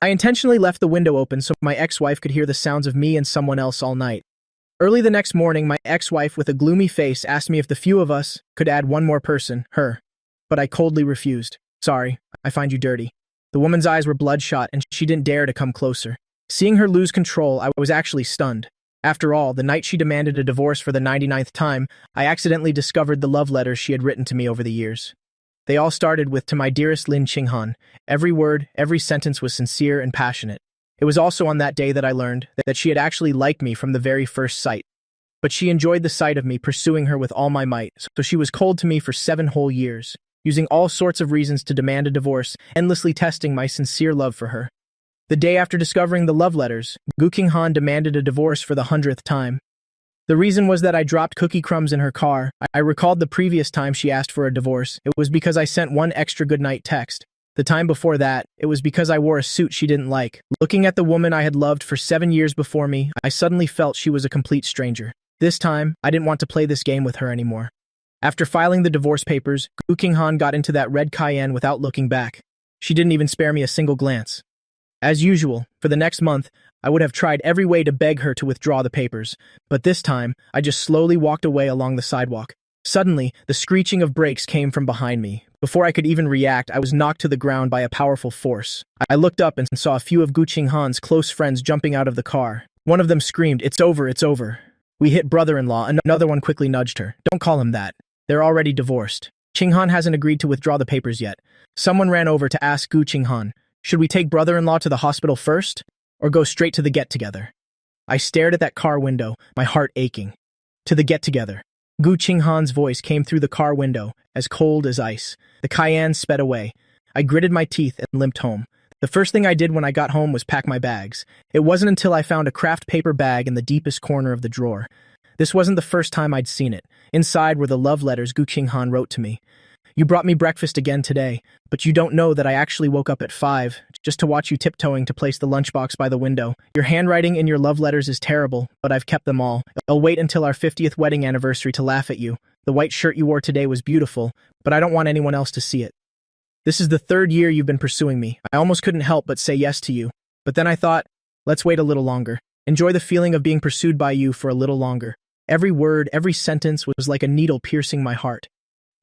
I intentionally left the window open so my ex-wife could hear the sounds of me and someone else all night. Early the next morning, my ex-wife with a gloomy face asked me if the few of us could add one more person, her. But I coldly refused. Sorry, I find you dirty. The woman's eyes were bloodshot and she didn't dare to come closer. Seeing her lose control, I was actually stunned. After all, the night she demanded a divorce for the 99th time, I accidentally discovered the love letters she had written to me over the years. They all started with, "To my dearest Lin Qinghan." Every word, every sentence was sincere and passionate. It was also on that day that I learned that she had actually liked me from the very first sight. But she enjoyed the sight of me pursuing her with all my might, so she was cold to me for 7 whole years, using all sorts of reasons to demand a divorce, endlessly testing my sincere love for her. The day after discovering the love letters, Gu Qinghan demanded a divorce for the 100th time. The reason was that I dropped cookie crumbs in her car. I recalled the previous time she asked for a divorce. It was because I sent one extra goodnight text. The time before that, it was because I wore a suit she didn't like. Looking at the woman I had loved for 7 years before me, I suddenly felt she was a complete stranger. This time, I didn't want to play this game with her anymore. After filing the divorce papers, Gu Qinghan got into that red Cayenne without looking back. She didn't even spare me a single glance. As usual, for the next month, I would have tried every way to beg her to withdraw the papers, but this time, I just slowly walked away along the sidewalk. Suddenly, the screeching of brakes came from behind me. Before I could even react, I was knocked to the ground by a powerful force. I looked up and saw a few of Gu Qinghan's close friends jumping out of the car. One of them screamed, "It's over, it's over." "We hit brother-in-law," another one quickly nudged her. "Don't call him that. They're already divorced. Qinghan hasn't agreed to withdraw the papers yet." Someone ran over to ask Gu Qinghan, "Should we take brother-in-law to the hospital first, or go straight to the get-together?" I stared at that car window, my heart aching. "To the get-together." Gu Qinghan's voice came through the car window, as cold as ice. The Cayenne sped away. I gritted my teeth and limped home. The first thing I did when I got home was pack my bags. It wasn't until I found a craft paper bag in the deepest corner of the drawer. This wasn't the first time I'd seen it. Inside were the love letters Gu Qinghan wrote to me. "You brought me breakfast again today, but you don't know that I actually woke up at 5, just to watch you tiptoeing to place the lunchbox by the window. Your handwriting in your love letters is terrible, but I've kept them all. I'll wait until our 50th wedding anniversary to laugh at you. The white shirt you wore today was beautiful, but I don't want anyone else to see it. This is the 3rd year you've been pursuing me. I almost couldn't help but say yes to you. But then I thought, let's wait a little longer. Enjoy the feeling of being pursued by you for a little longer." Every word, every sentence was like a needle piercing my heart.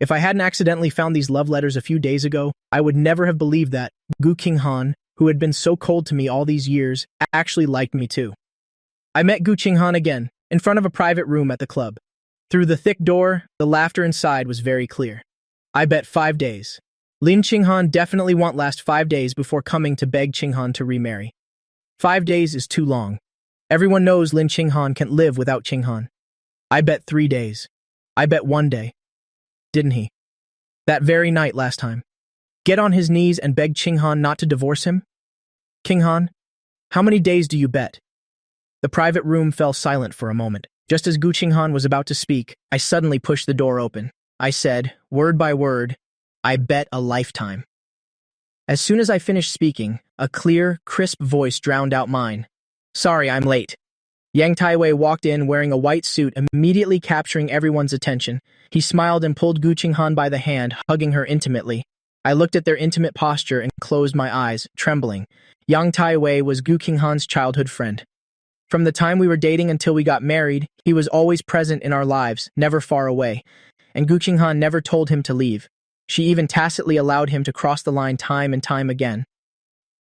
If I hadn't accidentally found these love letters a few days ago, I would never have believed that Gu Qinghan, who had been so cold to me all these years, actually liked me too. I met Gu Qinghan again, in front of a private room at the club. Through the thick door, the laughter inside was very clear. I bet 5 days. Lin Qinghan definitely won't last 5 days before coming to beg Qinghan to remarry. 5 days is too long. Everyone knows Lin Qinghan can't live without Qinghan. I bet 3 days. I bet 1 day. Didn't he? That very night last time. Get on his knees and beg Qinghan not to divorce him? "Qinghan, how many days do you bet?" The private room fell silent for a moment. Just as Gu Qinghan was about to speak, I suddenly pushed the door open. I said, word by word, "I bet a lifetime." As soon as I finished speaking, a clear, crisp voice drowned out mine. "Sorry, I'm late." Yang Taiwei walked in wearing a white suit, immediately capturing everyone's attention. He smiled and pulled Gu Qinghan by the hand, hugging her intimately. I looked at their intimate posture and closed my eyes, trembling. Yang Taiwei was Gu Qinghan's childhood friend. From the time we were dating until we got married, he was always present in our lives, never far away. And Gu Qinghan never told him to leave. She even tacitly allowed him to cross the line time and time again.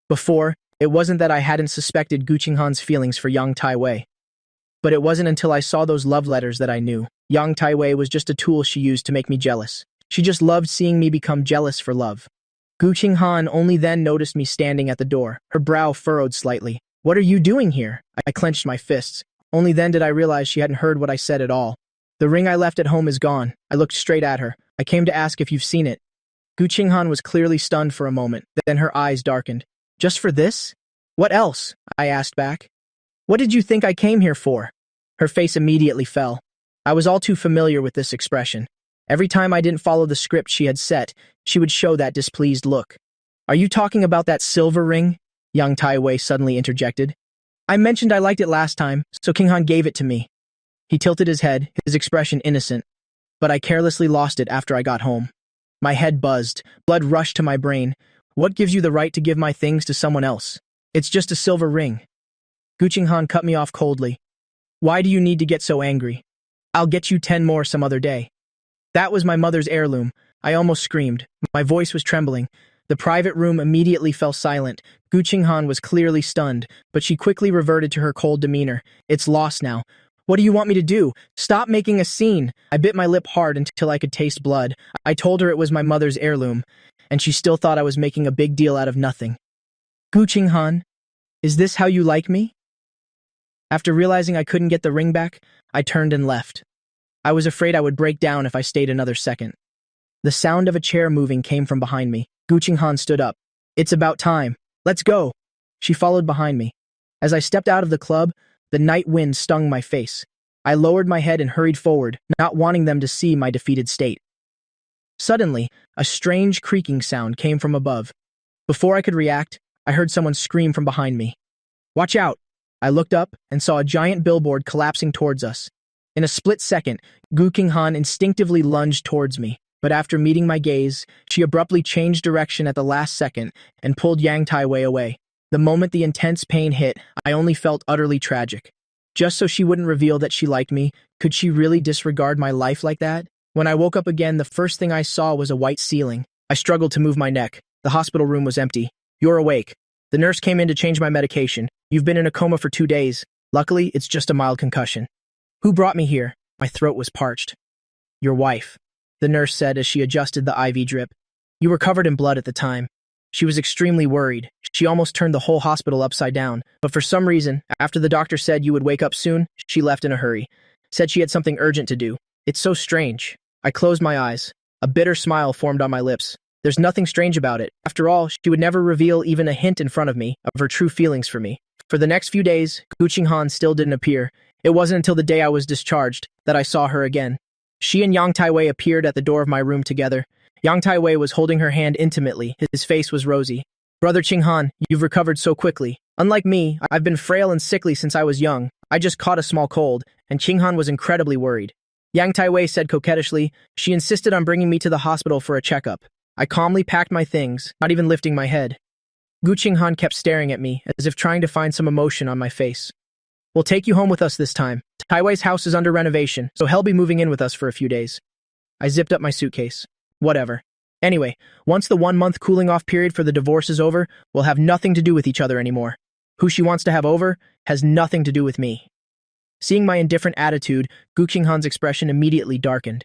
Before, it wasn't that I hadn't suspected Gu Qinghan's feelings for Yang Taiwei. But it wasn't until I saw those love letters that I knew. Yang Taiwei was just a tool she used to make me jealous. She just loved seeing me become jealous for love. Gu Qinghan only then noticed me standing at the door, her brow furrowed slightly. "What are you doing here?" I clenched my fists. Only then did I realize she hadn't heard what I said at all. "The ring I left at home is gone." I looked straight at her. "I came to ask if you've seen it." Gu Qinghan was clearly stunned for a moment, then her eyes darkened. "Just for this? What else?" I asked back. "What did you think I came here for?" Her face immediately fell. I was all too familiar with this expression. Every time I didn't follow the script she had set, she would show that displeased look. "Are you talking about that silver ring?" Yang Taiwei suddenly interjected. "I mentioned I liked it last time, so Qinghan gave it to me." He tilted his head, his expression innocent. "But I carelessly lost it after I got home." My head buzzed. Blood rushed to my brain. "What gives you the right to give my things to someone else?" It's just a silver ring. Gu Qinghan cut me off coldly. Why do you need to get so angry? I'll get you 10 more some other day. That was my mother's heirloom. I almost screamed. My voice was trembling. The private room immediately fell silent. Gu Qinghan was clearly stunned, but she quickly reverted to her cold demeanor. It's lost now. What do you want me to do? Stop making a scene. I bit my lip hard until I could taste blood. I told her it was my mother's heirloom, and she still thought I was making a big deal out of nothing. Gu Qinghan, is this how you like me? After realizing I couldn't get the ring back, I turned and left. I was afraid I would break down if I stayed another second. The sound of a chair moving came from behind me. Gu Qinghan stood up. It's about time. Let's go. She followed behind me. As I stepped out of the club, the night wind stung my face. I lowered my head and hurried forward, not wanting them to see my defeated state. Suddenly, a strange creaking sound came from above. Before I could react, I heard someone scream from behind me. Watch out! I looked up and saw a giant billboard collapsing towards us. In a split second, Gu Qinghan instinctively lunged towards me, but after meeting my gaze, she abruptly changed direction at the last second and pulled Yang Taiwei away. The moment the intense pain hit, I only felt utterly tragic. Just so she wouldn't reveal that she liked me, could she really disregard my life like that? When I woke up again, the first thing I saw was a white ceiling. I struggled to move my neck. The hospital room was empty. You're awake. The nurse came in to change my medication. You've been in a coma for 2 days. Luckily, it's just a mild concussion. Who brought me here? My throat was parched. Your wife, the nurse said as she adjusted the IV drip. You were covered in blood at the time. She was extremely worried. She almost turned the whole hospital upside down. But for some reason, after the doctor said you would wake up soon, she left in a hurry. Said she had something urgent to do. It's so strange. I closed my eyes. A bitter smile formed on my lips. There's nothing strange about it. After all, she would never reveal even a hint in front of me of her true feelings for me. For the next few days, Gu Qinghan still didn't appear. It wasn't until the day I was discharged that I saw her again. She and Yang Taiwei appeared at the door of my room together. Yang Taiwei was holding her hand intimately. His face was rosy. Brother Qinghan, you've recovered so quickly. Unlike me, I've been frail and sickly since I was young. I just caught a small cold, and Qinghan was incredibly worried. Yang Taiwei said coquettishly. She insisted on bringing me to the hospital for a checkup. I calmly packed my things, not even lifting my head. Gu Qinghan kept staring at me, as if trying to find some emotion on my face. We'll take you home with us this time. Taiwei's house is under renovation, so he'll be moving in with us for a few days. I zipped up my suitcase. Whatever. Anyway, once the 1-month cooling-off period for the divorce is over, we'll have nothing to do with each other anymore. Who she wants to have over has nothing to do with me. Seeing my indifferent attitude, Gu Qinghan's expression immediately darkened.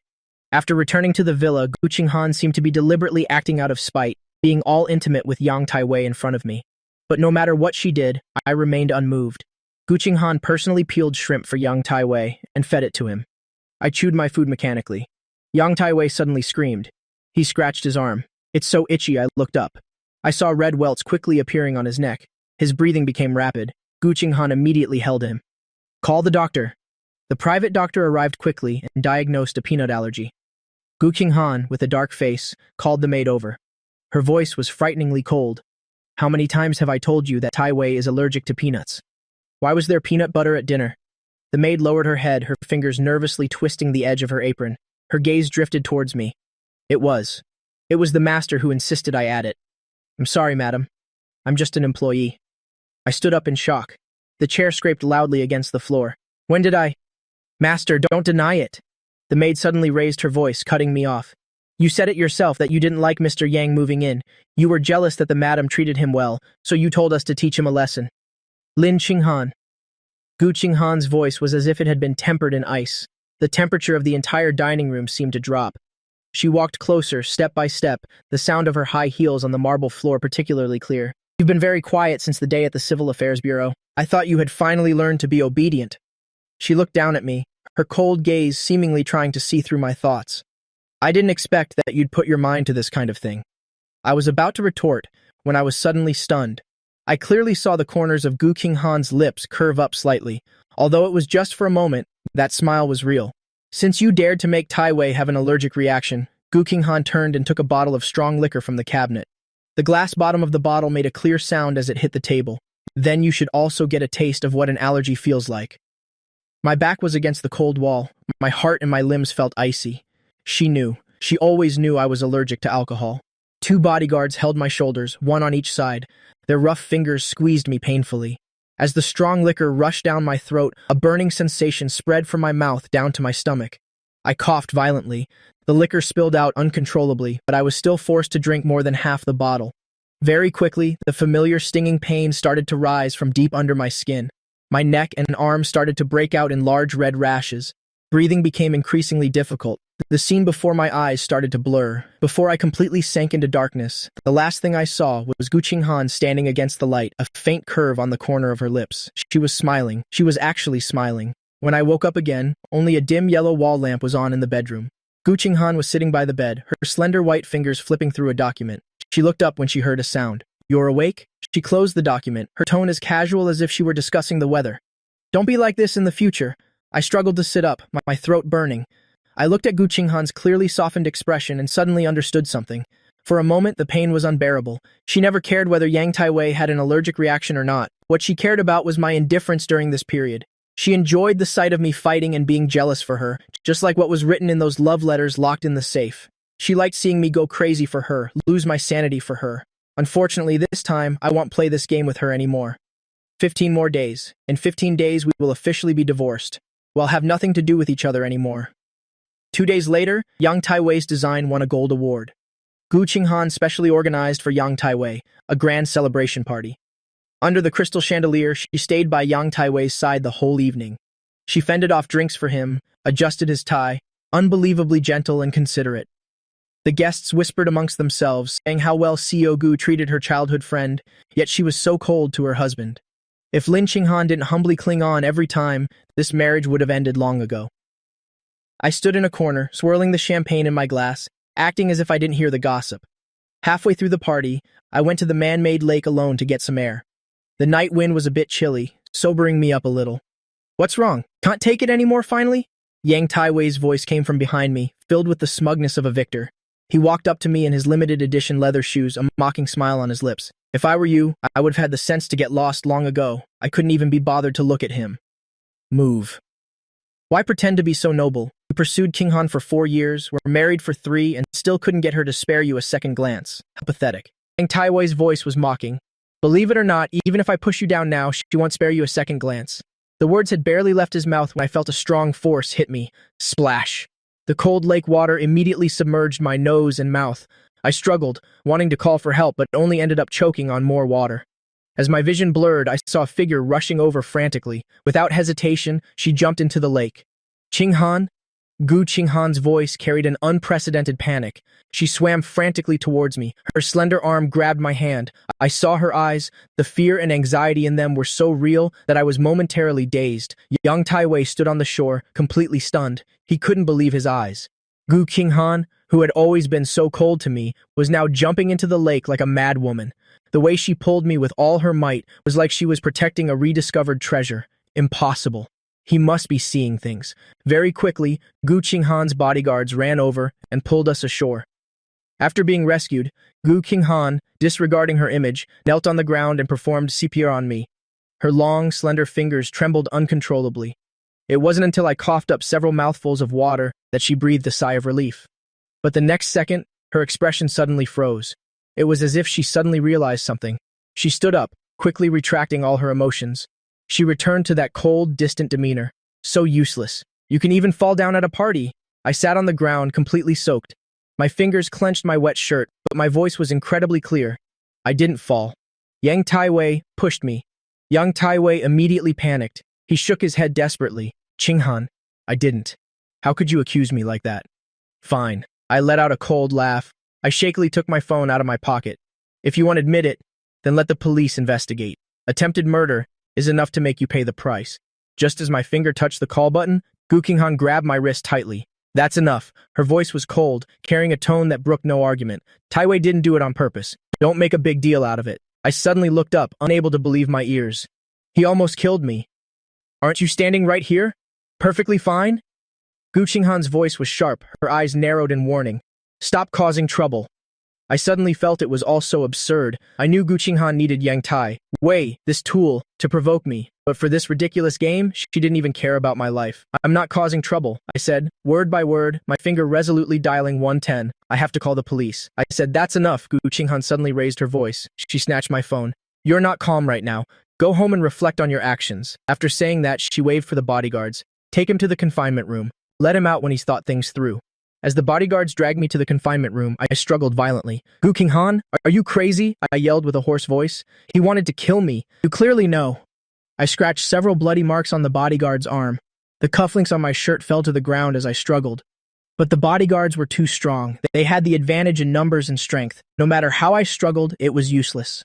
After returning to the villa, Gu Qinghan seemed to be deliberately acting out of spite, being all intimate with Yang Taiwei in front of me. But no matter what she did, I remained unmoved. Gu Qinghan personally peeled shrimp for Yang Taiwei and fed it to him. I chewed my food mechanically. Yang Taiwei suddenly screamed. He scratched his arm. It's so itchy I looked up. I saw red welts quickly appearing on his neck. His breathing became rapid. Gu Qinghan immediately held him. Call the doctor. The private doctor arrived quickly and diagnosed a peanut allergy. Gu Qinghan, with a dark face, called the maid over. Her voice was frighteningly cold. How many times have I told you that Taiwei is allergic to peanuts? Why was there peanut butter at dinner? The maid lowered her head, her fingers nervously twisting the edge of her apron. Her gaze drifted towards me. It was the master who insisted I add it. I'm sorry, madam. I'm just an employee. I stood up in shock. The chair scraped loudly against the floor. When did I? Master, don't deny it. The maid suddenly raised her voice, cutting me off. You said it yourself that you didn't like Mr. Yang moving in. You were jealous that the madam treated him well, so you told us to teach him a lesson. Lin Qinghan. Gu Qinghan's voice was as if it had been tempered in ice. The temperature of the entire dining room seemed to drop. She walked closer, step by step, the sound of her high heels on the marble floor particularly clear. You've been very quiet since the day at the Civil Affairs Bureau. I thought you had finally learned to be obedient. She looked down at me, her cold gaze seemingly trying to see through my thoughts. I didn't expect that you'd put your mind to this kind of thing. I was about to retort when I was suddenly stunned. I clearly saw the corners of Gu Qinghan's lips curve up slightly. Although it was just for a moment, that smile was real. Since you dared to make Taiwei have an allergic reaction, Gu Qinghan turned and took a bottle of strong liquor from the cabinet. The glass bottom of the bottle made a clear sound as it hit the table. Then you should also get a taste of what an allergy feels like. My back was against the cold wall. My heart and my limbs felt icy. She knew. She always knew I was allergic to alcohol. Two bodyguards held my shoulders, one on each side. Their rough fingers squeezed me painfully. As the strong liquor rushed down my throat, a burning sensation spread from my mouth down to my stomach. I coughed violently. The liquor spilled out uncontrollably, but I was still forced to drink more than half the bottle. Very quickly, the familiar stinging pain started to rise from deep under my skin. My neck and arms started to break out in large red rashes. Breathing became increasingly difficult. The scene before my eyes started to blur. Before I completely sank into darkness, the last thing I saw was Gu Qinghan standing against the light, a faint curve on the corner of her lips. She was smiling. She was actually smiling. When I woke up again, only a dim yellow wall lamp was on in the bedroom. Gu Qinghan was sitting by the bed, her slender white fingers flipping through a document. She looked up when she heard a sound. "You're awake?" She closed the document, her tone as casual as if she were discussing the weather. "Don't be like this in the future." I struggled to sit up, my throat burning. I looked at Gu Qinghan's clearly softened expression and suddenly understood something. For a moment, the pain was unbearable. She never cared whether Yang Taiwei had an allergic reaction or not. What she cared about was my indifference during this period. She enjoyed the sight of me fighting and being jealous for her, just like what was written in those love letters locked in the safe. She liked seeing me go crazy for her, lose my sanity for her. Unfortunately, this time, I won't play this game with her anymore. 15 more days. In 15 days, we will officially be divorced. We'll have nothing to do with each other anymore. 2 days later, Yang Taiwei's design won a gold award. Gu Qinghan specially organized for Yang Taiwei, a grand celebration party. Under the crystal chandelier, she stayed by Yang Taiwei's side the whole evening. She fended off drinks for him, adjusted his tie, unbelievably gentle and considerate. The guests whispered amongst themselves, saying how well Xiao Gu treated her childhood friend, yet she was so cold to her husband. If Lin Qinghan didn't humbly cling on every time, this marriage would have ended long ago. I stood in a corner, swirling the champagne in my glass, acting as if I didn't hear the gossip. Halfway through the party, I went to the man-made lake alone to get some air. The night wind was a bit chilly, sobering me up a little. "What's wrong? Can't take it anymore finally?" Yang Taiwei's voice came from behind me, filled with the smugness of a victor. He walked up to me in his limited edition leather shoes, a mocking smile on his lips. If I were you, I would have had the sense to get lost long ago. I couldn't even be bothered to look at him. Move. Why pretend to be so noble? You pursued Qinghan for 4 years, were married for 3, and still couldn't get her to spare you a second glance. How pathetic. Yang Taiwei's voice was mocking. Believe it or not, even if I push you down now, she won't spare you a second glance. The words had barely left his mouth when I felt a strong force hit me. Splash. The cold lake water immediately submerged my nose and mouth. I struggled, wanting to call for help, but only ended up choking on more water. As my vision blurred, I saw a figure rushing over frantically. Without hesitation, she jumped into the lake. "Qinghan?" Gu Qinghan's voice carried an unprecedented panic. She swam frantically towards me. Her slender arm grabbed my hand. I saw her eyes. The fear and anxiety in them were so real that I was momentarily dazed. Yang Taiwei stood on the shore, completely stunned. He couldn't believe his eyes. Gu Qinghan, who had always been so cold to me, was now jumping into the lake like a mad woman. The way she pulled me with all her might was like she was protecting a rediscovered treasure. Impossible. He must be seeing things. Very quickly, Gu Qinghan's bodyguards ran over and pulled us ashore. After being rescued, Gu Qinghan, disregarding her image, knelt on the ground and performed CPR on me. Her long, slender fingers trembled uncontrollably. It wasn't until I coughed up several mouthfuls of water that she breathed a sigh of relief. But the next second, her expression suddenly froze. It was as if she suddenly realized something. She stood up, quickly retracting all her emotions. She returned to that cold, distant demeanor. So useless. You can even fall down at a party. I sat on the ground, completely soaked. My fingers clenched my wet shirt, but my voice was incredibly clear. I didn't fall. Yang Taiwei pushed me. Yang Taiwei immediately panicked. He shook his head desperately. "Qinghan, I didn't. How could you accuse me like that?" "Fine." I let out a cold laugh. I shakily took my phone out of my pocket. "If you won't admit it, then let the police investigate. Attempted murder is enough to make you pay the price." Just as my finger touched the call button, Gu Qinghan grabbed my wrist tightly. "That's enough." Her voice was cold, carrying a tone that brooked no argument. "Taiwei didn't do it on purpose. Don't make a big deal out of it." I suddenly looked up, unable to believe my ears. "He almost killed me. Aren't you standing right here? Perfectly fine?" Gu Qinghan's voice was sharp, her eyes narrowed in warning. "Stop causing trouble." I suddenly felt it was all so absurd. I knew Gu Qinghan needed Yang Tai Wei, this tool, to provoke me. But for this ridiculous game, she didn't even care about my life. I'm not causing trouble, I said, word by word, my finger resolutely dialing 110. I have to call the police. I said, that's enough. Gu Qinghan suddenly raised her voice. She snatched my phone. You're not calm right now. Go home and reflect on your actions. After saying that, she waved for the bodyguards. Take him to the confinement room. Let him out when he's thought things through. As the bodyguards dragged me to the confinement room, I struggled violently. Gu Qinghan, are you crazy? I yelled with a hoarse voice. He wanted to kill me. You clearly know. I scratched several bloody marks on the bodyguard's arm. The cufflinks on my shirt fell to the ground as I struggled. But the bodyguards were too strong. They had the advantage in numbers and strength. No matter how I struggled, it was useless.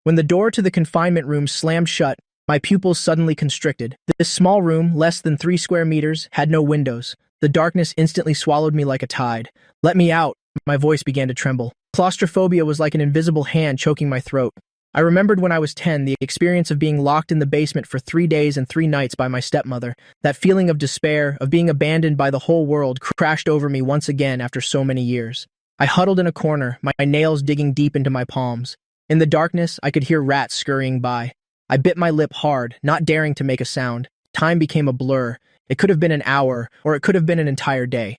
When the door to the confinement room slammed shut, my pupils suddenly constricted. This small room, less than 3 square meters, had no windows. The darkness instantly swallowed me like a tide. Let me out. My voice began to tremble. Claustrophobia was like an invisible hand choking my throat. I remembered when I was 10, the experience of being locked in the basement for 3 days and 3 nights by my stepmother. That feeling of despair, of being abandoned by the whole world, crashed over me once again after so many years. I huddled in a corner, my nails digging deep into my palms. In the darkness, I could hear rats scurrying by. I bit my lip hard, not daring to make a sound. Time became a blur. It could have been an hour, or it could have been an entire day.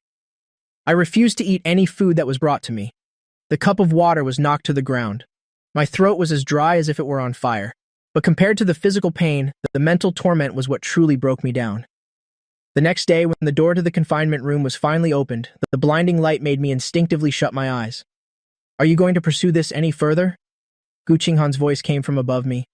I refused to eat any food that was brought to me. The cup of water was knocked to the ground. My throat was as dry as if it were on fire. But compared to the physical pain, the mental torment was what truly broke me down. The next day, when the door to the confinement room was finally opened, the blinding light made me instinctively shut my eyes. Are you going to pursue this any further? Gu Qinghan's voice came from above me.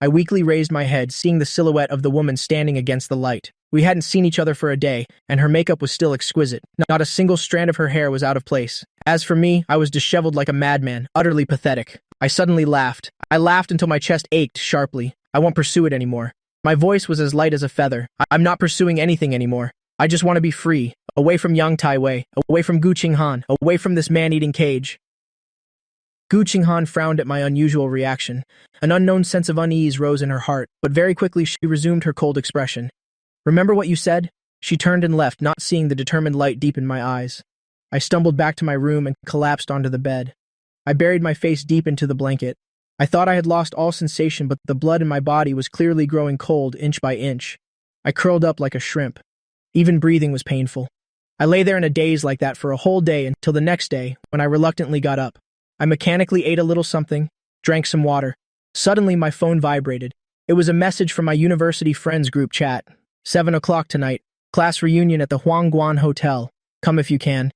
I weakly raised my head, seeing the silhouette of the woman standing against the light. We hadn't seen each other for a day, and her makeup was still exquisite. Not a single strand of her hair was out of place. As for me, I was disheveled like a madman, utterly pathetic. I suddenly laughed. I laughed until my chest ached sharply. I won't pursue it anymore. My voice was as light as a feather. I'm not pursuing anything anymore. I just want to be free, away from Yang Tai Wei, away from Gu Qinghan, away from this man-eating cage. Gu Qinghan frowned at my unusual reaction. An unknown sense of unease rose in her heart, but very quickly she resumed her cold expression. Remember what you said? She turned and left, not seeing the determined light deep in my eyes. I stumbled back to my room and collapsed onto the bed. I buried my face deep into the blanket. I thought I had lost all sensation, but the blood in my body was clearly growing cold inch by inch. I curled up like a shrimp. Even breathing was painful. I lay there in a daze like that for a whole day until the next day, when I reluctantly got up. I mechanically ate a little something, drank some water. Suddenly, my phone vibrated. It was a message from my university friends group chat. 7 o'clock tonight, class reunion at the Huangguan Hotel. Come if you can.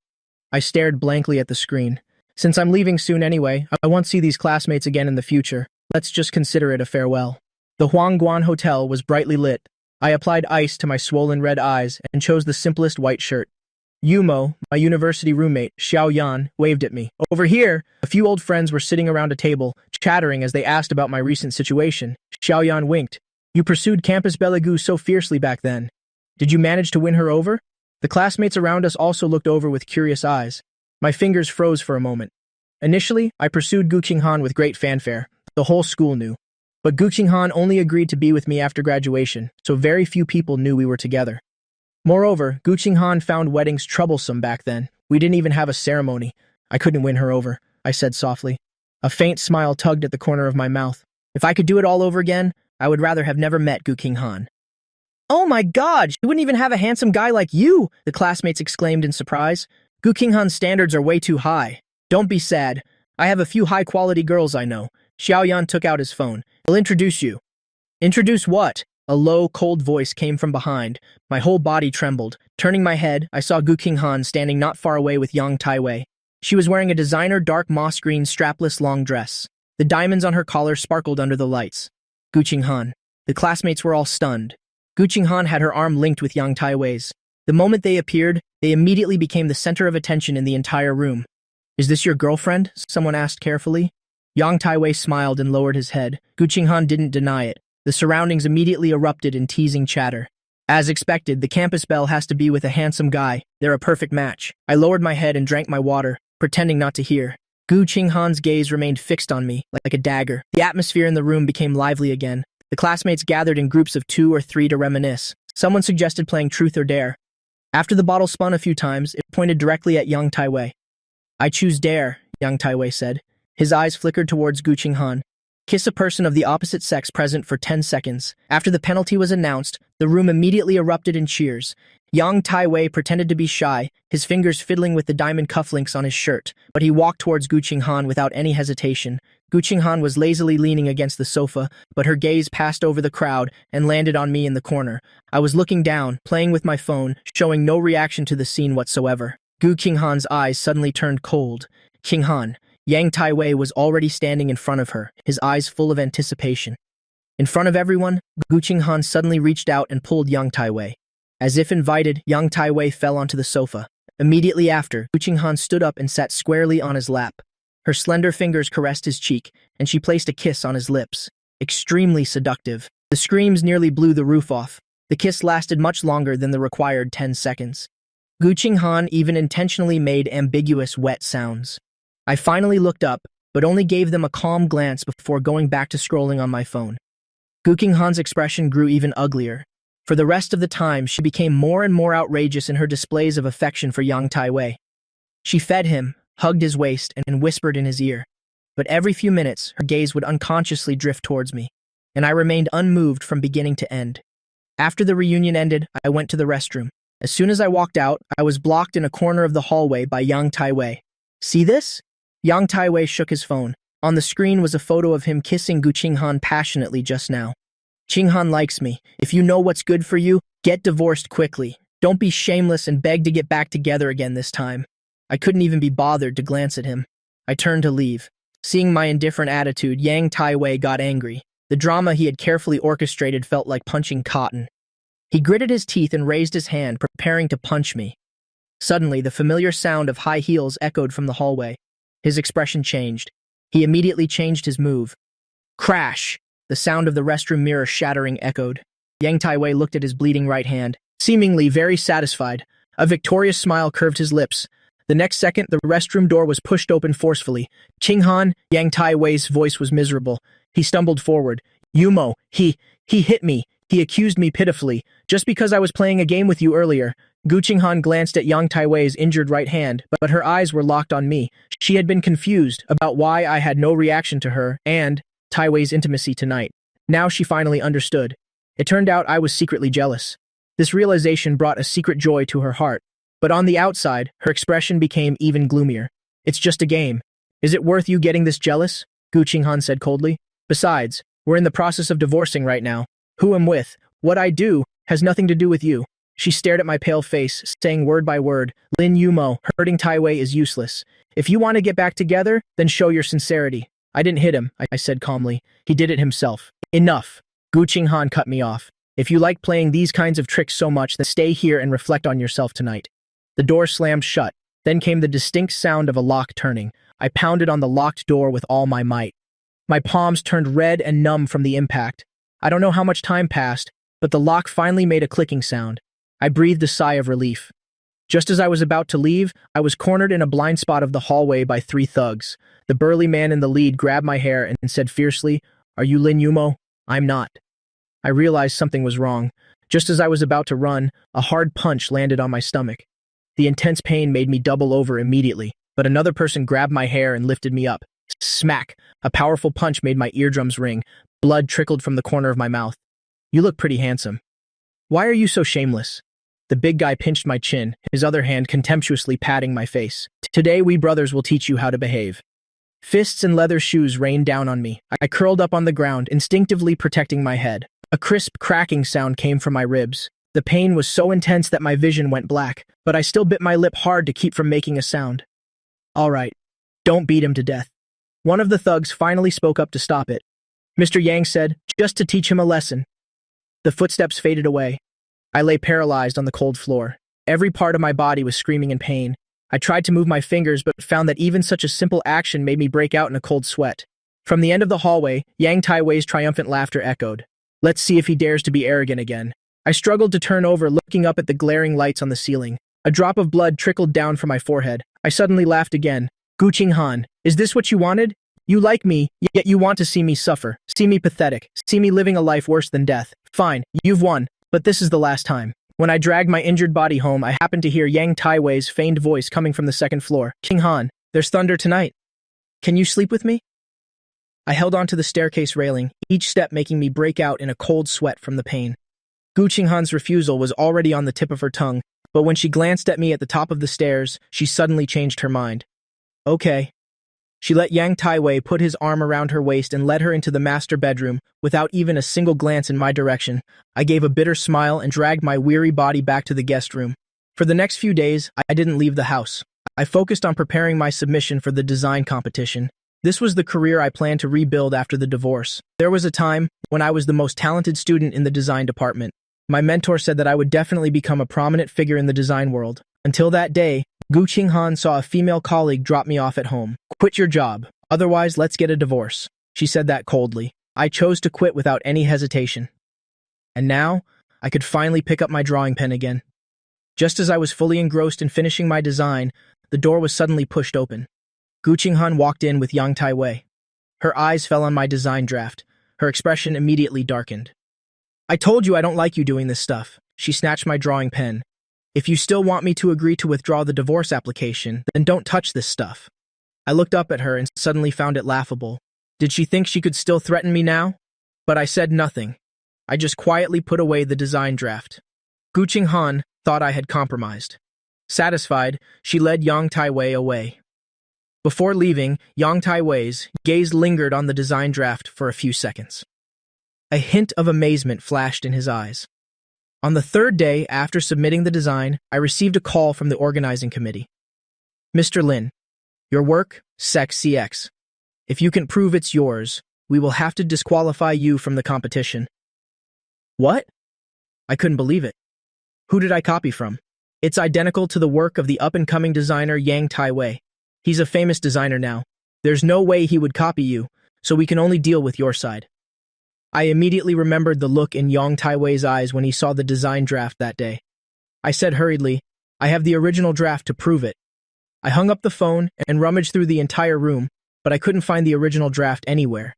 I stared blankly at the screen. Since I'm leaving soon anyway, I won't see these classmates again in the future. Let's just consider it a farewell. The Huangguan Hotel was brightly lit. I applied ice to my swollen red eyes and chose the simplest white shirt. Yumo, my university roommate, Xiaoyan, waved at me. Over here, a few old friends were sitting around a table, chattering as they asked about my recent situation. Xiaoyan winked. You pursued Campus Belegu so fiercely back then. Did you manage to win her over? The classmates around us also looked over with curious eyes. My fingers froze for a moment. Initially, I pursued Gu Qinghan with great fanfare. The whole school knew. But Gu Qinghan only agreed to be with me after graduation, so very few people knew we were together. Moreover, Gu Qinghan found weddings troublesome back then. We didn't even have a ceremony. I couldn't win her over, I said softly. A faint smile tugged at the corner of my mouth. If I could do it all over again, I would rather have never met Gu Qinghan. Oh my God, she wouldn't even have a handsome guy like you, the classmates exclaimed in surprise. Gu Qinghan's standards are way too high. Don't be sad. I have a few high-quality girls I know. Xiaoyan took out his phone. I'll introduce you. Introduce what? A low, cold voice came from behind. My whole body trembled. Turning my head, I saw Gu Qinghan standing not far away with Yang Tai Wei. She was wearing a designer dark moss green strapless long dress. The diamonds on her collar sparkled under the lights. Gu Qinghan. The classmates were all stunned. Gu Qinghan had her arm linked with Yang Tai Wei's. The moment they appeared, they immediately became the center of attention in the entire room. Is this your girlfriend? Someone asked carefully. Yang Tai Wei smiled and lowered his head. Gu Qinghan didn't deny it. The surroundings immediately erupted in teasing chatter. As expected, the campus belle has to be with a handsome guy. They're a perfect match. I lowered my head and drank my water, pretending not to hear. Gu Qinghan's gaze remained fixed on me, like a dagger. The atmosphere in the room became lively again. The classmates gathered in groups of 2 or 3 to reminisce. Someone suggested playing Truth or Dare. After the bottle spun a few times, it pointed directly at Yang Tai Wei. I choose Dare, Yang Taiwei said. His eyes flickered towards Gu Qinghan. Kiss a person of the opposite sex present for 10 seconds. After the penalty was announced, the room immediately erupted in cheers. Yang Taiwei pretended to be shy, his fingers fiddling with the diamond cufflinks on his shirt, but he walked towards Gu Qinghan without any hesitation. Gu Qinghan was lazily leaning against the sofa, but her gaze passed over the crowd and landed on me in the corner. I was looking down, playing with my phone, showing no reaction to the scene whatsoever. Gu Qinghan's eyes suddenly turned cold. Qinghan, Yang Taiwei was already standing in front of her, his eyes full of anticipation. In front of everyone, Gu Qinghan suddenly reached out and pulled Yang Taiwei. As if invited, Yang Taiwei fell onto the sofa. Immediately after, Gu Qinghan stood up and sat squarely on his lap. Her slender fingers caressed his cheek, and she placed a kiss on his lips. Extremely seductive. The screams nearly blew the roof off. The kiss lasted much longer than the required 10 seconds. Gu Qinghan even intentionally made ambiguous wet sounds. I finally looked up, but only gave them a calm glance before going back to scrolling on my phone. Gu Qinghan's expression grew even uglier. For the rest of the time, she became more and more outrageous in her displays of affection for Yang Taiwei. She fed him, hugged his waist, and whispered in his ear. But every few minutes, her gaze would unconsciously drift towards me, and I remained unmoved from beginning to end. After the reunion ended, I went to the restroom. As soon as I walked out, I was blocked in a corner of the hallway by Yang Taiwei. See this? Yang Taiwei shook his phone. On the screen was a photo of him kissing Gu Qinghan passionately just now. Qinghan likes me. If you know what's good for you, get divorced quickly. Don't be shameless and beg to get back together again this time. I couldn't even be bothered to glance at him. I turned to leave. Seeing my indifferent attitude, Yang Taiwei got angry. The drama he had carefully orchestrated felt like punching cotton. He gritted his teeth and raised his hand, preparing to punch me. Suddenly, the familiar sound of high heels echoed from the hallway. His expression changed. He immediately changed his move. Crash! The sound of the restroom mirror shattering echoed. Yang Taiwei looked at his bleeding right hand, seemingly very satisfied. A victorious smile curved his lips. The next second, the restroom door was pushed open forcefully. Qinghan, Yang Taiwei's voice was miserable. He stumbled forward. Yumo, he hit me. He accused me pitifully, just because I was playing a game with you earlier. Gu Qinghan glanced at Yang Taiwei's injured right hand, but her eyes were locked on me. She had been confused about why I had no reaction to her and Taiwei's intimacy tonight. Now she finally understood. It turned out I was secretly jealous. This realization brought a secret joy to her heart. But on the outside, her expression became even gloomier. It's just a game. Is it worth you getting this jealous? Gu Qinghan said coldly. Besides, we're in the process of divorcing right now. Who I'm with, what I do, has nothing to do with you. She stared at my pale face, saying word by word, Lin Yumo, hurting Taiwei is useless. If you want to get back together, then show your sincerity. I didn't hit him, I said calmly. He did it himself. Enough. Gu Qinghan cut me off. If you like playing these kinds of tricks so much, then stay here and reflect on yourself tonight. The door slammed shut. Then came the distinct sound of a lock turning. I pounded on the locked door with all my might. My palms turned red and numb from the impact. I don't know how much time passed, but the lock finally made a clicking sound. I breathed a sigh of relief. Just as I was about to leave, I was cornered in a blind spot of the hallway by 3 thugs. The burly man in the lead grabbed my hair and said fiercely, Are you Lin Yumo? I'm not. I realized something was wrong. Just as I was about to run, a hard punch landed on my stomach. The intense pain made me double over immediately, but another person grabbed my hair and lifted me up. Smack! A powerful punch made my eardrums ring. Blood trickled from the corner of my mouth. You look pretty handsome. Why are you so shameless? The big guy pinched my chin, his other hand contemptuously patting my face. Today we brothers will teach you how to behave. Fists and leather shoes rained down on me. I curled up on the ground, instinctively protecting my head. A crisp cracking sound came from my ribs. The pain was so intense that my vision went black, but I still bit my lip hard to keep from making a sound. All right, don't beat him to death. One of the thugs finally spoke up to stop it. Mr. Yang said, just to teach him a lesson. The footsteps faded away. I lay paralyzed on the cold floor. Every part of my body was screaming in pain. I tried to move my fingers, but found that even such a simple action made me break out in a cold sweat. From the end of the hallway, Yang Taiwei's triumphant laughter echoed. Let's see if he dares to be arrogant again. I struggled to turn over, looking up at the glaring lights on the ceiling. A drop of blood trickled down from my forehead. I suddenly laughed again. Gu Qinghan, is this what you wanted? You like me, yet you want to see me suffer, see me pathetic, see me living a life worse than death. Fine, you've won, but this is the last time. When I dragged my injured body home, I happened to hear Yang Taiwei's feigned voice coming from the second floor. Qinghan, there's thunder tonight. Can you sleep with me? I held onto the staircase railing, each step making me break out in a cold sweat from the pain. Gu Qinghan's refusal was already on the tip of her tongue, but when she glanced at me at the top of the stairs, she suddenly changed her mind. Okay. She let Yang Taiwei put his arm around her waist and led her into the master bedroom, without even a single glance in my direction. I gave a bitter smile and dragged my weary body back to the guest room. For the next few days, I didn't leave the house. I focused on preparing my submission for the design competition. This was the career I planned to rebuild after the divorce. There was a time when I was the most talented student in the design department. My mentor said that I would definitely become a prominent figure in the design world. Until that day, Gu Qinghan saw a female colleague drop me off at home. Quit your job, otherwise let's get a divorce. She said that coldly. I chose to quit without any hesitation. And now, I could finally pick up my drawing pen again. Just as I was fully engrossed in finishing my design, the door was suddenly pushed open. Gu Qinghan walked in with Yang Taiwei. Her eyes fell on my design draft. Her expression immediately darkened. I told you I don't like you doing this stuff. She snatched my drawing pen. If you still want me to agree to withdraw the divorce application, then don't touch this stuff. I looked up at her and suddenly found it laughable. Did she think she could still threaten me now? But I said nothing. I just quietly put away the design draft. Gu Qinghan thought I had compromised. Satisfied, she led Yang Taiwei away. Before leaving, Yang Taiwei's gaze lingered on the design draft for a few seconds. A hint of amazement flashed in his eyes. On the third day after submitting the design, I received a call from the organizing committee. Mr. Lin, your work, Sex CX. If you can prove it's yours, we will have to disqualify you from the competition. What? I couldn't believe it. Who did I copy from? It's identical to the work of the up-and-coming designer Yang Taiwei. He's a famous designer now. There's no way he would copy you, so we can only deal with your side. I immediately remembered the look in Yang Taiwei's eyes when he saw the design draft that day. I said hurriedly, I have the original draft to prove it. I hung up the phone and rummaged through the entire room, but I couldn't find the original draft anywhere.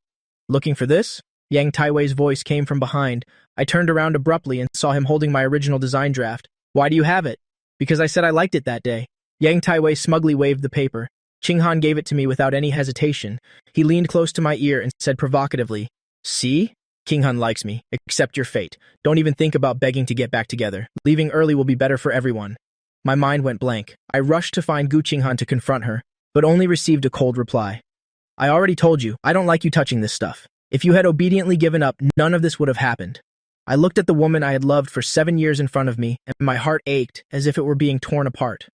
Looking for this? Yang Taiwei's voice came from behind. I turned around abruptly and saw him holding my original design draft. Why do you have it? Because I said I liked it that day. Yang Taiwei smugly waved the paper. Qinghan gave it to me without any hesitation. He leaned close to my ear and said provocatively, See? Qinghan likes me. Accept your fate. Don't even think about begging to get back together. Leaving early will be better for everyone. My mind went blank. I rushed to find Gu Qinghan to confront her, but only received a cold reply. I already told you, I don't like you touching this stuff. If you had obediently given up, none of this would have happened. I looked at the woman I had loved for 7 years in front of me, and my heart ached as if it were being torn apart.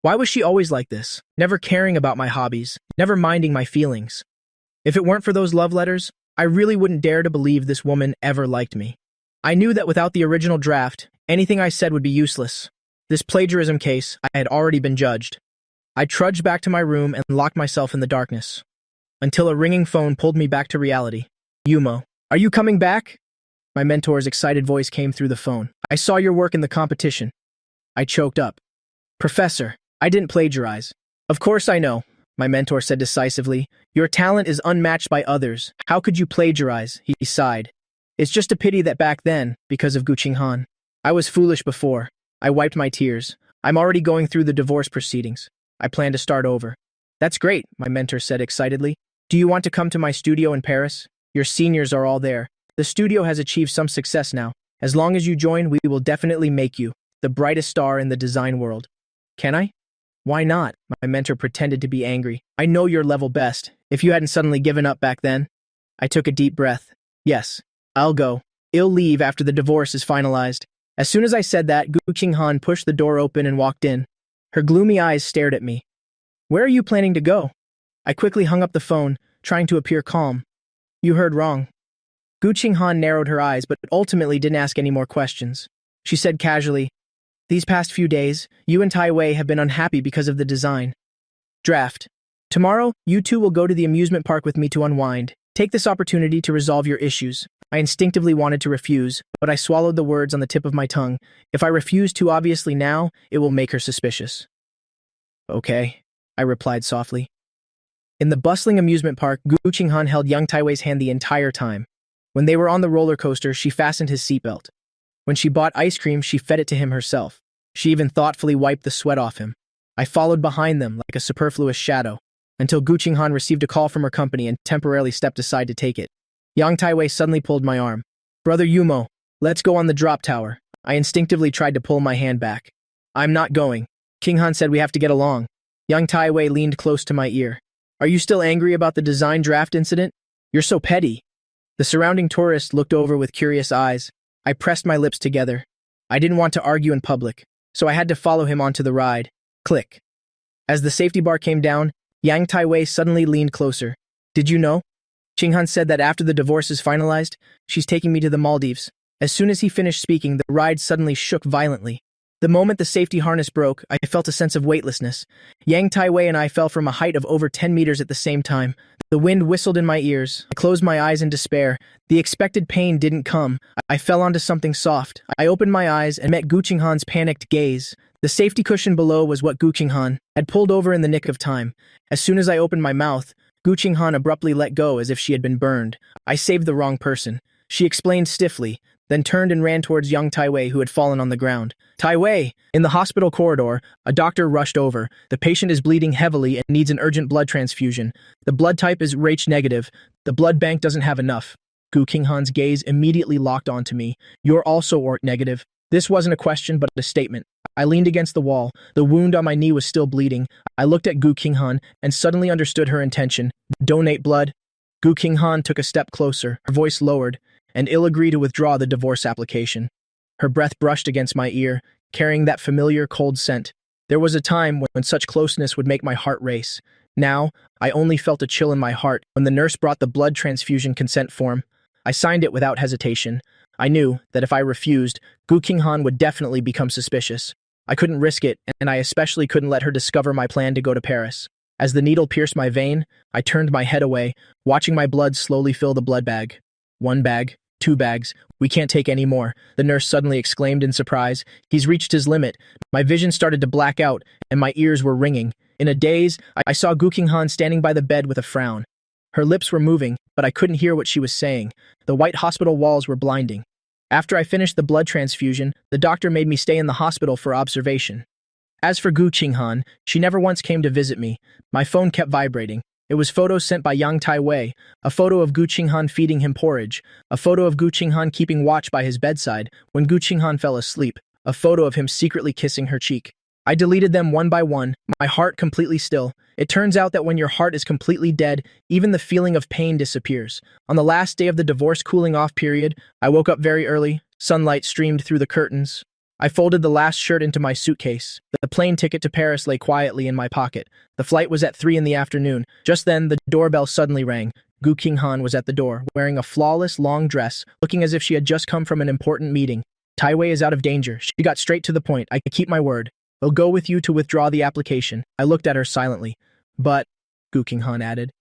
Why was she always like this, never caring about my hobbies, never minding my feelings? If it weren't for those love letters, I really wouldn't dare to believe this woman ever liked me. I knew that without the original draft, anything I said would be useless. This plagiarism case, I had already been judged. I trudged back to my room and locked myself in the darkness, until a ringing phone pulled me back to reality. Yumo, are you coming back? My mentor's excited voice came through the phone. I saw your work in the competition. I choked up. Professor, I didn't plagiarize. Of course I know, my mentor said decisively. Your talent is unmatched by others. How could you plagiarize? He sighed. It's just a pity that back then, because of Gu Qinghan, I was foolish before. I wiped my tears. I'm already going through the divorce proceedings. I plan to start over. That's great, my mentor said excitedly. Do you want to come to my studio in Paris? Your seniors are all there. The studio has achieved some success now. As long as you join, we will definitely make you the brightest star in the design world. Can I? Why not? My mentor pretended to be angry. I know your level best. If you hadn't suddenly given up back then. I took a deep breath. Yes, I'll go. I'll leave after the divorce is finalized. As soon as I said that, Gu Qinghan pushed the door open and walked in. Her gloomy eyes stared at me. Where are you planning to go? I quickly hung up the phone, trying to appear calm. You heard wrong. Gu Qinghan narrowed her eyes, but ultimately didn't ask any more questions. She said casually, These past few days, you and Taiwei have been unhappy because of the design draft. Tomorrow, you two will go to the amusement park with me to unwind. Take this opportunity to resolve your issues. I instinctively wanted to refuse, but I swallowed the words on the tip of my tongue. If I refuse too obviously now, it will make her suspicious. Okay, I replied softly. In the bustling amusement park, Gu Qinghan held Yang Taiwei's hand the entire time. When they were on the roller coaster, she fastened his seatbelt. When she bought ice cream, she fed it to him herself. She even thoughtfully wiped the sweat off him. I followed behind them like a superfluous shadow. until Gu Qinghan received a call from her company and temporarily stepped aside to take it. Yang Taiwei suddenly pulled my arm. Brother Yumo, let's go on the drop tower. I instinctively tried to pull my hand back. I'm not going. Qinghan said we have to get along. Yang Taiwei leaned close to my ear. Are you still angry about the design draft incident? You're so petty. The surrounding tourist looked over with curious eyes. I pressed my lips together. I didn't want to argue in public, so I had to follow him onto the ride. Click. As the safety bar came down, Yang Taiwei suddenly leaned closer. Did you know? Qinghan said that after the divorce is finalized, she's taking me to the Maldives. As soon as he finished speaking, the ride suddenly shook violently. The moment the safety harness broke, I felt a sense of weightlessness. Yang Taiwei and I fell from a height of over 10 meters at the same time. The wind whistled in my ears. I closed my eyes in despair. The expected pain didn't come. I fell onto something soft. I opened my eyes and met Gu Qinghan's panicked gaze. The safety cushion below was what Gu Qinghan had pulled over in the nick of time. As soon as I opened my mouth, Gu Qinghan abruptly let go as if she had been burned. I saved the wrong person. She explained stiffly, then turned and ran towards young Taiwei, who had fallen on the ground. Taiwei! In the hospital corridor, a doctor rushed over. The patient is bleeding heavily and needs an urgent blood transfusion. The blood type is Rh negative. The blood bank doesn't have enough. Gu Qinghan's gaze immediately locked onto me. You're also Rh negative. This wasn't a question, but a statement. I leaned against the wall. The wound on my knee was still bleeding. I looked at Gu Qinghan and suddenly understood her intention. Donate blood. Gu Qinghan took a step closer, her voice lowered, and ill agreed to withdraw the divorce application. Her breath brushed against my ear, carrying that familiar cold scent. There was a time when such closeness would make my heart race. Now, I only felt a chill in my heart when the nurse brought the blood transfusion consent form. I signed it without hesitation. I knew that if I refused, Gu Qinghan would definitely become suspicious. I couldn't risk it, and I especially couldn't let her discover my plan to go to Paris. As the needle pierced my vein, I turned my head away, watching my blood slowly fill the blood bag. 1 bag, 2 bags, we can't take any more, the nurse suddenly exclaimed in surprise. He's reached his limit. My vision started to black out, and my ears were ringing. In a daze, I saw Gu Qinghan standing by the bed with a frown. Her lips were moving, but I couldn't hear what she was saying. The white hospital walls were blinding. After I finished the blood transfusion, the doctor made me stay in the hospital for observation. As for Gu Qinghan, she never once came to visit me. My phone kept vibrating. It was photos sent by Yang Taiwei, a photo of Gu Qinghan feeding him porridge, a photo of Gu Qinghan keeping watch by his bedside when Gu Qinghan fell asleep, a photo of him secretly kissing her cheek. I deleted them one by one, my heart completely still. It turns out that when your heart is completely dead, even the feeling of pain disappears. On the last day of the divorce cooling-off period, I woke up very early. Sunlight streamed through the curtains. I folded the last shirt into my suitcase. The plane ticket to Paris lay quietly in my pocket. The flight was at 3 in the afternoon. Just then, the doorbell suddenly rang. Gu Qinghan was at the door, wearing a flawless, long dress, looking as if she had just come from an important meeting. Taiwei is out of danger. She got straight to the point. I keep my word. I'll go with you to withdraw the application. I looked at her silently. But, Gu Qinghan added,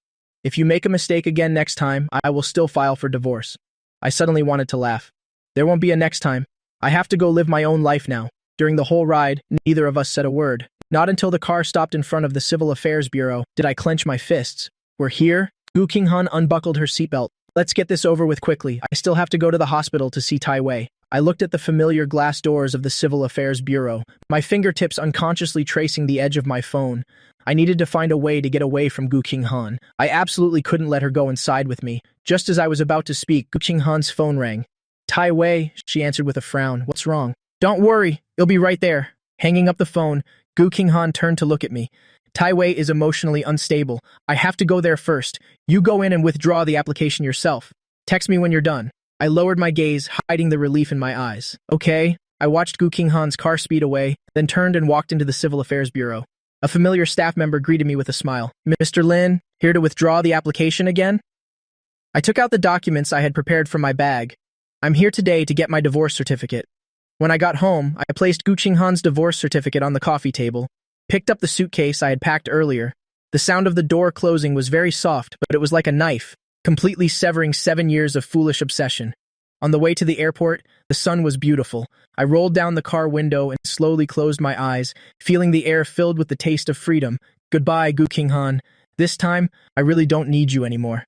if you make a mistake again next time, I will still file for divorce. I suddenly wanted to laugh. There won't be a next time. I have to go live my own life now. During the whole ride, neither of us said a word. Not until the car stopped in front of the Civil Affairs Bureau did I clench my fists. We're here? Gu Qinghan unbuckled her seatbelt. Let's get this over with quickly. I still have to go to the hospital to see Taiwei. I looked at the familiar glass doors of the Civil Affairs Bureau, my fingertips unconsciously tracing the edge of my phone. I needed to find a way to get away from Gu Qinghan. I absolutely couldn't let her go inside with me. Just as I was about to speak, Gu Qinghan's phone rang. Taiwei, she answered with a frown. What's wrong? Don't worry, it'll be right there. Hanging up the phone, Gu Qinghan turned to look at me. Taiwei is emotionally unstable. I have to go there first. You go in and withdraw the application yourself. Text me when you're done. I lowered my gaze, hiding the relief in my eyes. Okay. I watched Gu Qinghan's car speed away, then turned and walked into the Civil Affairs Bureau. A familiar staff member greeted me with a smile. Mr. Lin, here to withdraw the application again? I took out the documents I had prepared from my bag. I'm here today to get my divorce certificate. When I got home, I placed Gu Qinghan's divorce certificate on the coffee table, picked up the suitcase I had packed earlier. The sound of the door closing was very soft, but it was like a knife, completely severing 7 years of foolish obsession. On the way to the airport, the sun was beautiful. I rolled down the car window and slowly closed my eyes, feeling the air filled with the taste of freedom. Goodbye, Gu Qinghan. This time, I really don't need you anymore.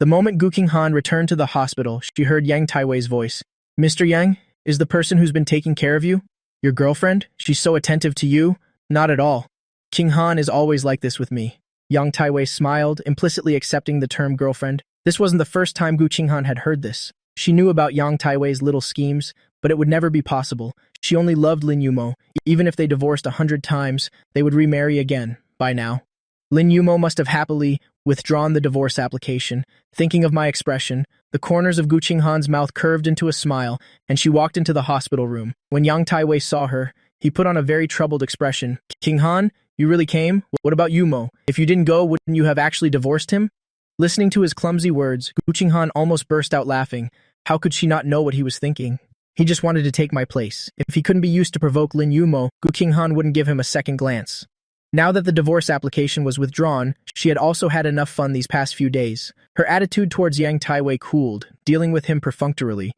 The moment Gu Qinghan returned to the hospital, she heard Yang Taiwei's voice. Mr. Yang, is the person who's been taking care of you? Your girlfriend? She's so attentive to you? Not at all. Qinghan is always like this with me. Yang Taiwei smiled, implicitly accepting the term girlfriend. This wasn't the first time Gu Qinghan had heard this. She knew about Yang Taiwei's little schemes, but it would never be possible. She only loved Lin Yumo. Even if they divorced 100 times, they would remarry again, by now. Lin Yumo must have happily withdrawn the divorce application. Thinking of my expression, the corners of Gu Qinghan's mouth curved into a smile, and she walked into the hospital room. When Yang Taiwei saw her, he put on a very troubled expression. Qinghan, you really came? What about Yumo? If you didn't go, wouldn't you have actually divorced him? Listening to his clumsy words, Gu Qinghan almost burst out laughing. How could she not know what he was thinking? He just wanted to take my place. If he couldn't be used to provoke Lin Yumo, Gu Qinghan wouldn't give him a second glance. Now that the divorce application was withdrawn, she had also had enough fun these past few days. Her attitude towards Yang Taiwei cooled, dealing with him perfunctorily.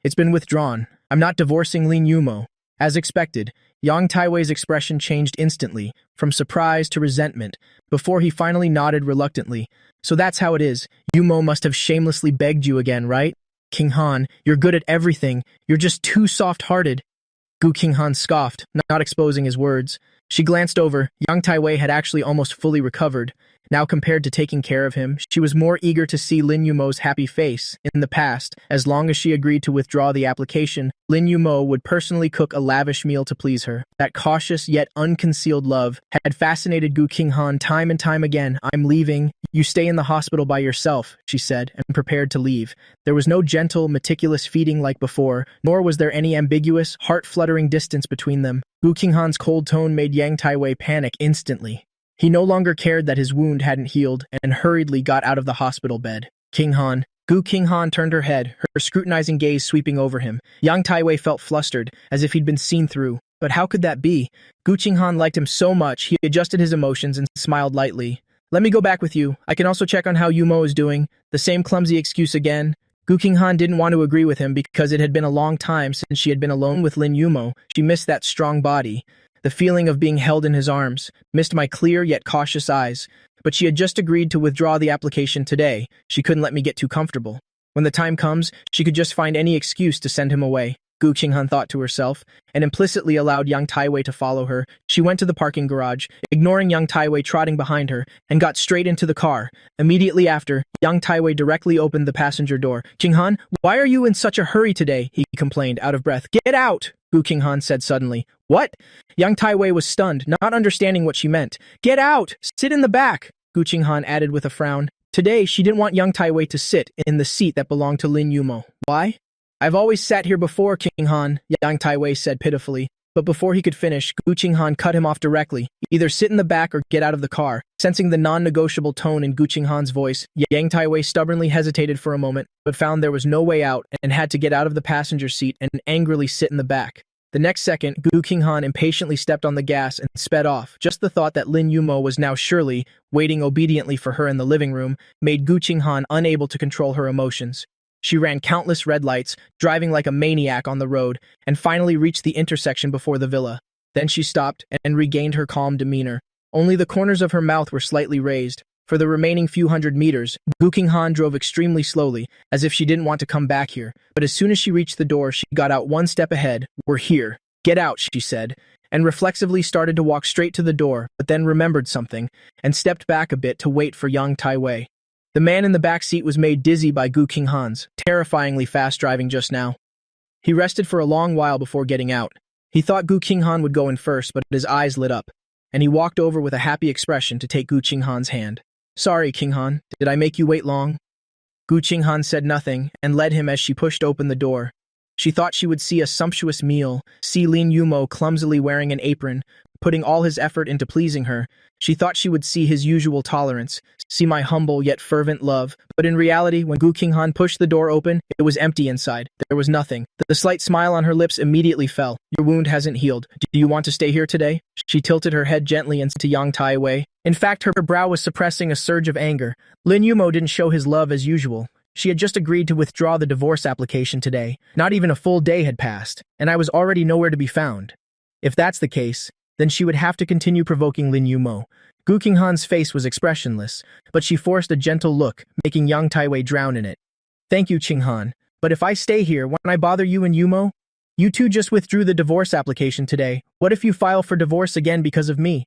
It's been withdrawn. I'm not divorcing Lin Yumo. As expected, Yang Taiwei's expression changed instantly, from surprise to resentment, before he finally nodded reluctantly. So that's how it is. Yumo must have shamelessly begged you again, right? Qinghan, you're good at everything. You're just too soft-hearted. Gu Qinghan scoffed, not exposing his words. She glanced over. Yang Taiwei had actually almost fully recovered. Now compared to taking care of him, she was more eager to see Lin Yumo's happy face. In the past, as long as she agreed to withdraw the application, Lin Yumo would personally cook a lavish meal to please her. That cautious yet unconcealed love had fascinated Gu Qinghan time and time again. I'm leaving. You stay in the hospital by yourself, she said, and prepared to leave. There was no gentle, meticulous feeding like before, nor was there any ambiguous, heart-fluttering distance between them. Gu Qinghan's cold tone made Yang Taiwei panic instantly. He no longer cared that his wound hadn't healed and hurriedly got out of the hospital bed. Qinghan. Gu Qinghan turned her head, her scrutinizing gaze sweeping over him. Yang Taiwei felt flustered, as if he'd been seen through. But how could that be? Gu Qinghan liked him so much, he adjusted his emotions and smiled lightly. Let me go back with you. I can also check on how Yumo is doing. The same clumsy excuse again. Gu Qinghan didn't want to agree with him because it had been a long time since she had been alone with Lin Yumo. She missed that strong body. The feeling of being held in his arms, missed my clear yet cautious eyes. But she had just agreed to withdraw the application today. She couldn't let me get too comfortable. When the time comes, she could just find any excuse to send him away. Gu Qinghan thought to herself, and implicitly allowed Yang Taiwei to follow her. She went to the parking garage, ignoring Yang Taiwei trotting behind her, and got straight into the car. Immediately after, Yang Taiwei directly opened the passenger door. Qinghan, why are you in such a hurry today? He complained, out of breath. Get out! Gu Qinghan said suddenly. What? Yang Taiwei was stunned, not understanding what she meant. Get out! Sit in the back! Gu Qinghan added with a frown. Today, she didn't want Yang Taiwei to sit in the seat that belonged to Lin Yumo. Why? I've always sat here before, Qinghan, Yang Taiwei said pitifully. But before he could finish, Gu Qinghan cut him off directly. Either sit in the back or get out of the car. Sensing the non-negotiable tone in Gu Qinghan's voice, Yang Taiwei stubbornly hesitated for a moment, but found there was no way out and had to get out of the passenger seat and angrily sit in the back. The next second, Gu Qinghan impatiently stepped on the gas and sped off. Just the thought that Lin Yumo was now surely waiting obediently for her in the living room made Gu Qinghan unable to control her emotions. She ran countless red lights, driving like a maniac on the road, and finally reached the intersection before the villa. Then she stopped and regained her calm demeanor. Only the corners of her mouth were slightly raised. For the remaining few hundred meters, Gu Qinghan drove extremely slowly, as if she didn't want to come back here. But as soon as she reached the door, she got out one step ahead. We're here. Get out, she said, and reflexively started to walk straight to the door, but then remembered something, and stepped back a bit to wait for Yang Taiwei. The man in the back seat was made dizzy by Gu Qinghan's terrifyingly fast driving just now. He rested for a long while before getting out. He thought Gu Qinghan would go in first, but his eyes lit up, and he walked over with a happy expression to take Gu Qinghan's hand. Sorry, Qinghan, did I make you wait long? Gu Qinghan said nothing and led him as she pushed open the door. She thought she would see a sumptuous meal, see Lin Yumo clumsily wearing an apron, putting all his effort into pleasing her. She thought she would see his usual tolerance, see my humble yet fervent love. But in reality, when Gu Qinghan pushed the door open, it was empty inside. There was nothing. The slight smile on her lips immediately fell. Your wound hasn't healed. Do you want to stay here today? She tilted her head gently into Yang Taiwei. In fact, her brow was suppressing a surge of anger. Lin Yumo didn't show his love as usual. She had just agreed to withdraw the divorce application today. Not even a full day had passed, and I was already nowhere to be found. If that's the case, then she would have to continue provoking Lin Yumo. Gu Qinghan's face was expressionless, but she forced a gentle look, making Yang Taiwei drown in it. Thank you, Qinghan, but if I stay here, won't I bother you and Yumo? You two just withdrew the divorce application today. What if you file for divorce again because of me?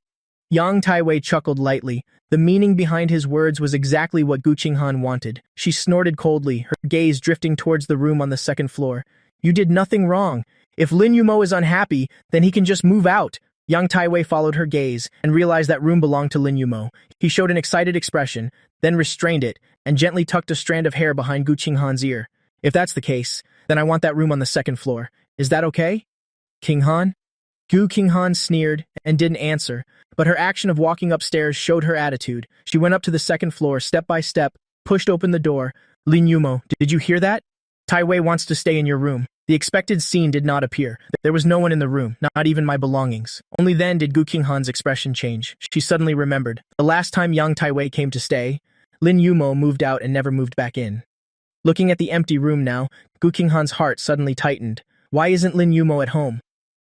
Yang Taiwei chuckled lightly. The meaning behind his words was exactly what Gu Qinghan wanted. She snorted coldly, her gaze drifting towards the room on the second floor. You did nothing wrong. If Lin Yumo is unhappy, then he can just move out. Yang Taiwei followed her gaze and realized that room belonged to Lin Yumo. He showed an excited expression, then restrained it, and gently tucked a strand of hair behind Gu Qinghan's ear. If that's the case, then I want that room on the second floor. Is that okay? Qinghan? Gu Qinghan sneered and didn't answer, but her action of walking upstairs showed her attitude. She went up to the second floor step by step, pushed open the door. Lin Yumo, did you hear that? Taiwei wants to stay in your room. The expected scene did not appear. There was no one in the room, not even my belongings. Only then did Gu Qinghan's expression change. She suddenly remembered. The last time Yang Taiwei came to stay, Lin Yumo moved out and never moved back in. Looking at the empty room now, Gu Qinghan's heart suddenly tightened. Why isn't Lin Yumo at home?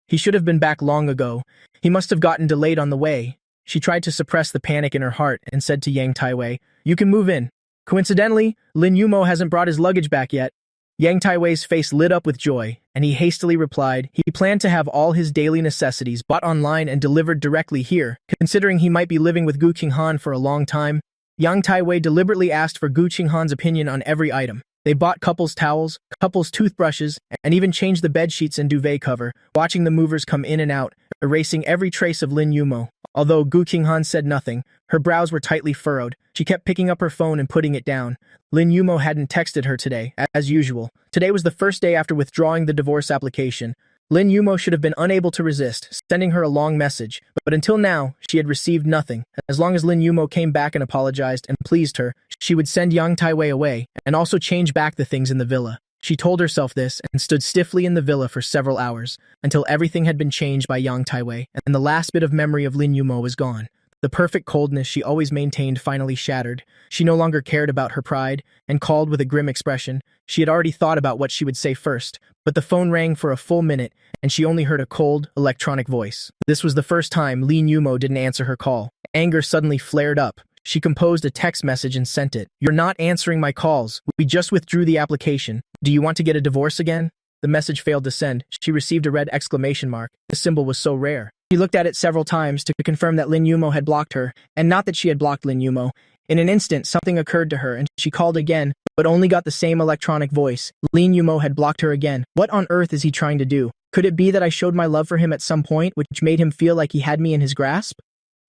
He should have been back long ago. He must have gotten delayed on the way. She tried to suppress the panic in her heart and said to Yang Taiwei, You can move in. Coincidentally, Lin Yumo hasn't brought his luggage back yet. Yang Taiwei's face lit up with joy, and he hastily replied he planned to have all his daily necessities bought online and delivered directly here. Considering he might be living with Gu Qinghan for a long time, Yang Taiwei deliberately asked for Gu Qinghan's opinion on every item. They bought couples' towels, couples' toothbrushes, and even changed the bed sheets and duvet cover, watching the movers come in and out, erasing every trace of Lin Yumo. Although Gu Qinghan said nothing, her brows were tightly furrowed. She kept picking up her phone and putting it down. Lin Yumo hadn't texted her today, as usual. Today was the first day after withdrawing the divorce application. Lin Yumo should have been unable to resist, sending her a long message, but until now, she had received nothing. As long as Lin Yumo came back and apologized and pleased her, she would send Yang Taiwei away, and also change back the things in the villa. She told herself this and stood stiffly in the villa for several hours, until everything had been changed by Yang Taiwei, and the last bit of memory of Lin Yumo was gone. The perfect coldness she always maintained finally shattered. She no longer cared about her pride, and called with a grim expression. She had already thought about what she would say first, but the phone rang for a full minute, and she only heard a cold, electronic voice. This was the first time Lin Yumo didn't answer her call. Anger suddenly flared up. She composed a text message and sent it. You're not answering my calls. We just withdrew the application. Do you want to get a divorce again? The message failed to send. She received a red exclamation mark. The symbol was so rare. She looked at it several times to confirm that Lin Yumo had blocked her, and not that she had blocked Lin Yumo. In an instant, something occurred to her, and she called again, but only got the same electronic voice. Lin Yumo had blocked her again. What on earth is he trying to do? Could it be that I showed my love for him at some point, which made him feel like he had me in his grasp?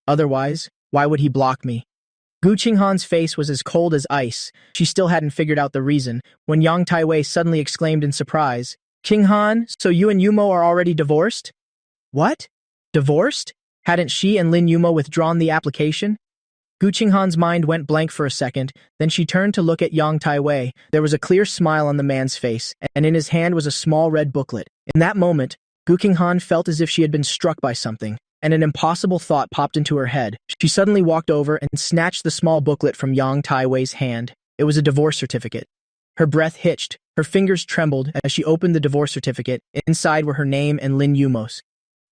Otherwise, why would he block me? Gu Qinghan's face was as cold as ice. She still hadn't figured out the reason, when Yang Taiwei suddenly exclaimed in surprise, Qinghan, so you and Yumo are already divorced? What? Divorced? Hadn't she and Lin Yumo withdrawn the application? Gu Qinghan's mind went blank for a second, then she turned to look at Yang Taiwei. There was a clear smile on the man's face, and in his hand was a small red booklet. In that moment, Gu Qinghan felt as if she had been struck by something, and an impossible thought popped into her head. She suddenly walked over and snatched the small booklet from Yang Taiwei's hand. It was a divorce certificate. Her breath hitched, her fingers trembled as she opened the divorce certificate. Inside were her name and Lin Yumo's.